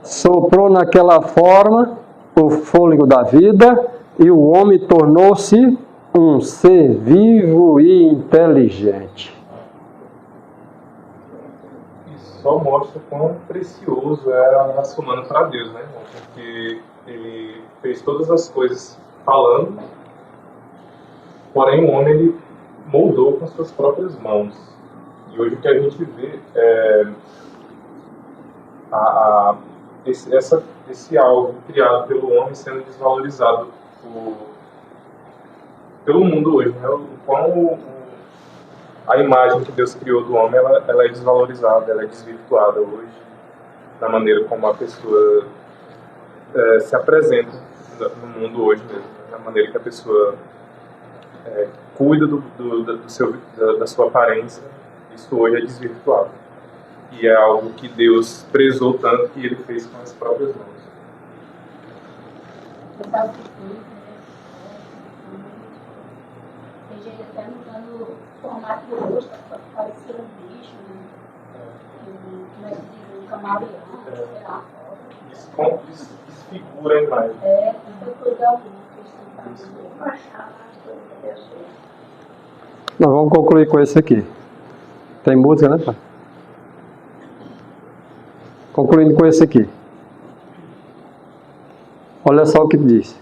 A: soprou naquela forma o fôlego da vida e o homem tornou-se um ser vivo e inteligente.
D: Isso só mostra quão precioso era a raça humana para Deus, né, irmão? Porque ele fez todas as coisas falando, porém o homem ele moldou com suas próprias mãos. E hoje o que a gente vê é esse algo criado pelo homem sendo desvalorizado pelo mundo hoje, né? A imagem que Deus criou do homem, ela é desvalorizada, ela é desvirtuada hoje, da maneira como a pessoa se apresenta no mundo hoje mesmo, da maneira que a pessoa cuida da sua aparência. Isso hoje é desvirtuado. E é algo que Deus prezou tanto que Ele fez com as próprias mãos.
C: Você sabe o que foi, né? Tem gente até mudando o formato do rosto para parecer um bicho, né? Um camaleão, sei lá.
D: Desfigura a imagem.
C: Foi coisa alguma que eles tentaram achar.
A: Nós vamos concluir com esse aqui. Tem música, né, pai? Concluindo com esse aqui. Olha só o que diz.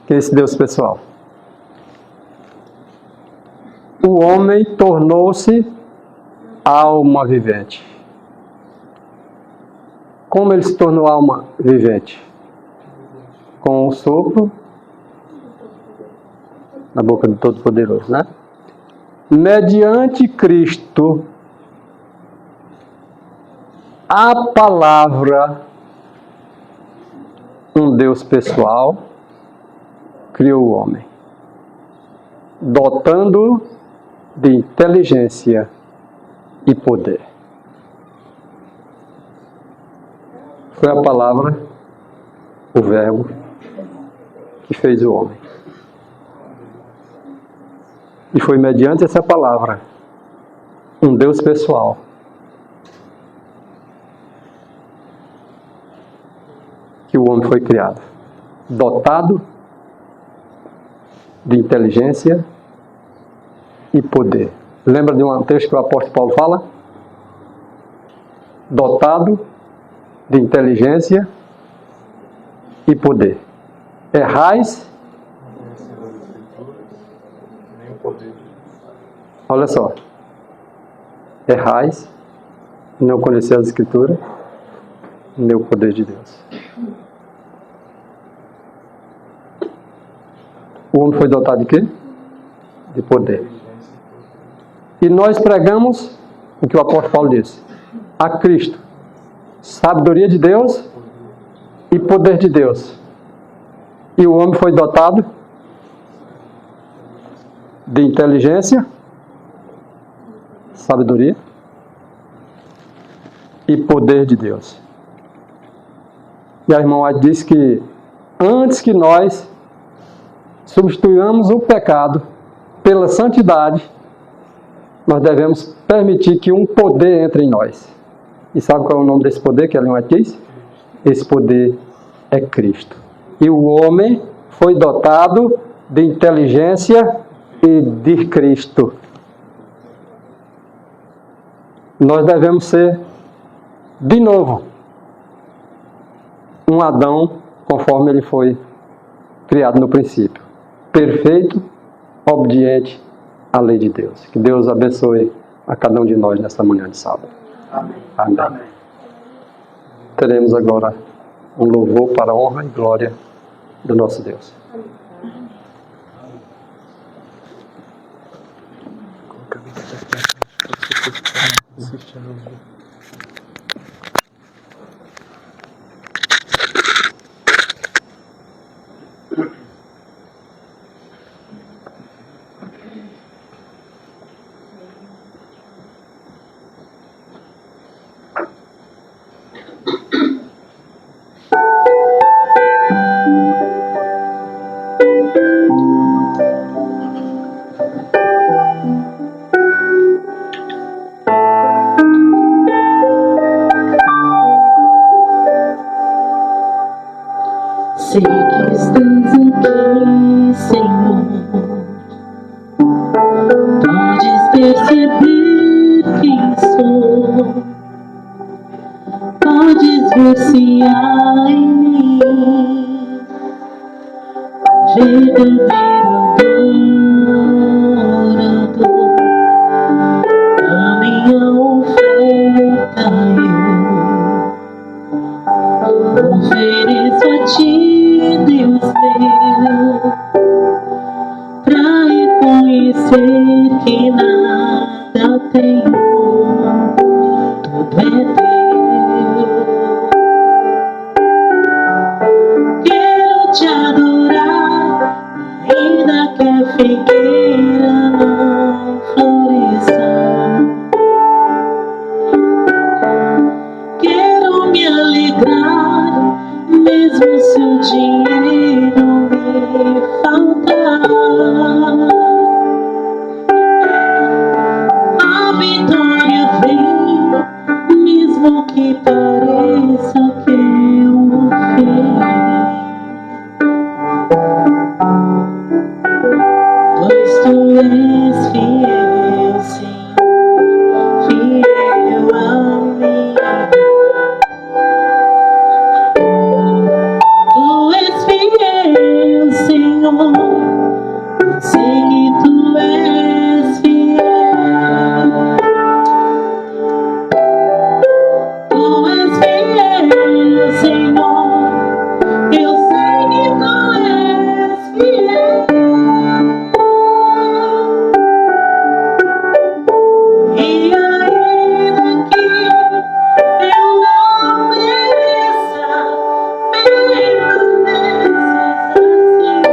A: Que é esse Deus pessoal. O homem tornou-se alma vivente. Como ele se tornou alma vivente? Com o sopro na boca do Todo-Poderoso, né? Mediante Cristo, a palavra, um Deus pessoal, criou o homem, dotando de inteligência e poder. Foi a palavra, o Verbo, que fez o homem. E foi mediante essa palavra, um Deus pessoal, que o homem foi criado, dotado de inteligência e poder. Lembra de um texto que o apóstolo Paulo fala? Dotado de inteligência e poder. Errais. Olha só. Errais, não conhecer as Escrituras, nem o poder de Deus. O homem foi dotado de quê? De poder. E nós pregamos o que o apóstolo Paulo disse: a Cristo, sabedoria de Deus e poder de Deus. E o homem foi dotado de inteligência, sabedoria e poder de Deus. E a irmã White diz que antes que nós substituamos o pecado pela santidade, nós devemos permitir que um poder entre em nós. E sabe qual é o nome desse poder que a irmã White diz? Esse poder é Cristo. E o homem foi dotado de inteligência e de Cristo. Nós devemos ser, de novo, um Adão conforme ele foi criado no princípio. perfeito, obediente à lei de Deus. Que Deus abençoe a cada um de nós nesta manhã de sábado.
B: Amém.
A: Amém. Teremos agora um louvor para a honra e glória do nosso Deus.
H: Sei que estás aqui, Senhor. Podes perceber quem sou. Podes ver se há em mim verdadeiro adorador. A minha oferta eu ofereço a ti, Deus meu, pra reconhecer que nada tenho, tudo é teu. Quero te adorar, ainda que a figueira não floresça. Quero me alegrar, mesmo se o dinheiro me faltar. A vitória vem, mesmo que pareça que eu o pois tu és fiel, Senhor, fiel a mim. Tu és fiel, Senhor, sei que tu és fiel. Tu és fiel, Senhor, eu sei que tu és fiel. E ainda que eu não mereça, permaneces assim.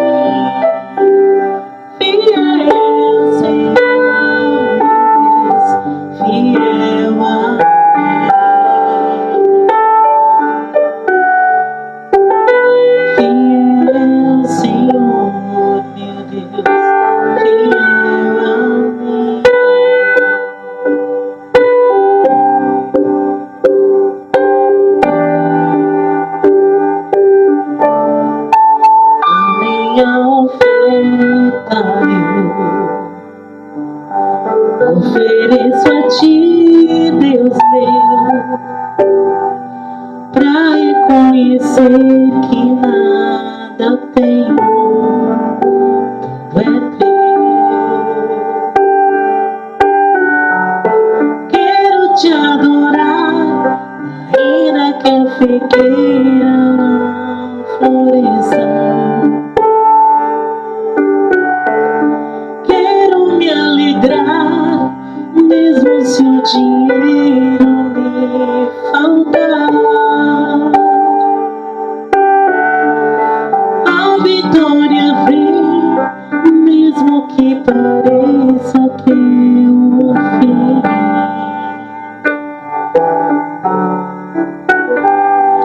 H: Fiel, Senhor, fiel a mim. Fiel, Senhor, meu Deus, fiel a mim. A minha oferta eu ofereço a ti, Deus meu, pra reconhecer que nada tenho, tudo é teu. Quero te adorar, ainda que a figueira não floresça. Quero me alegrar, mesmo se o dinheiro me faltar. A vitória vem, mesmo que pareça que eu o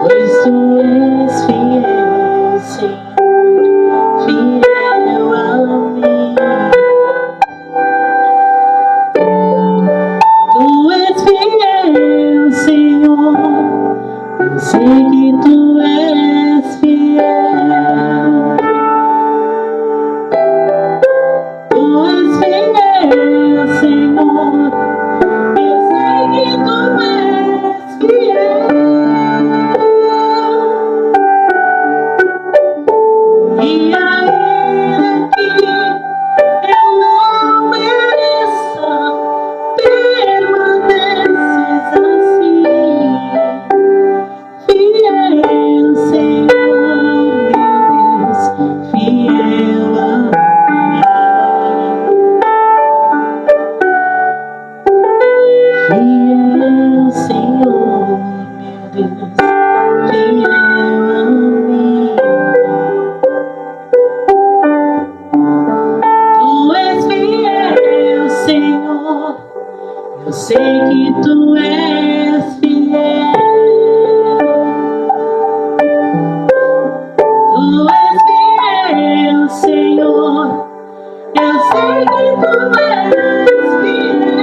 H: pois tu és fiel, Senhor, fiel a mim. Tu és fiel. Eu sei que tu és fiel. Tu és fiel, Senhor. Eu sei que tu és fiel.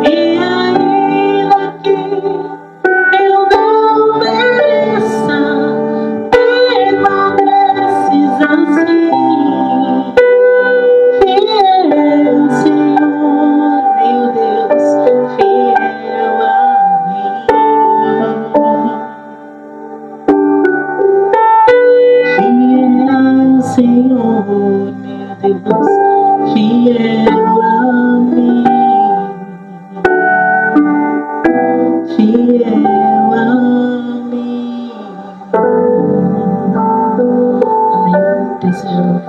H: E ainda que eu não mereça, permaneces assim. Fiel, Senhor, meu Deus, fiel a mim. Fiel, Senhor, meu Deus, fiel a mim. Fiel a mim. Amém. Desejamos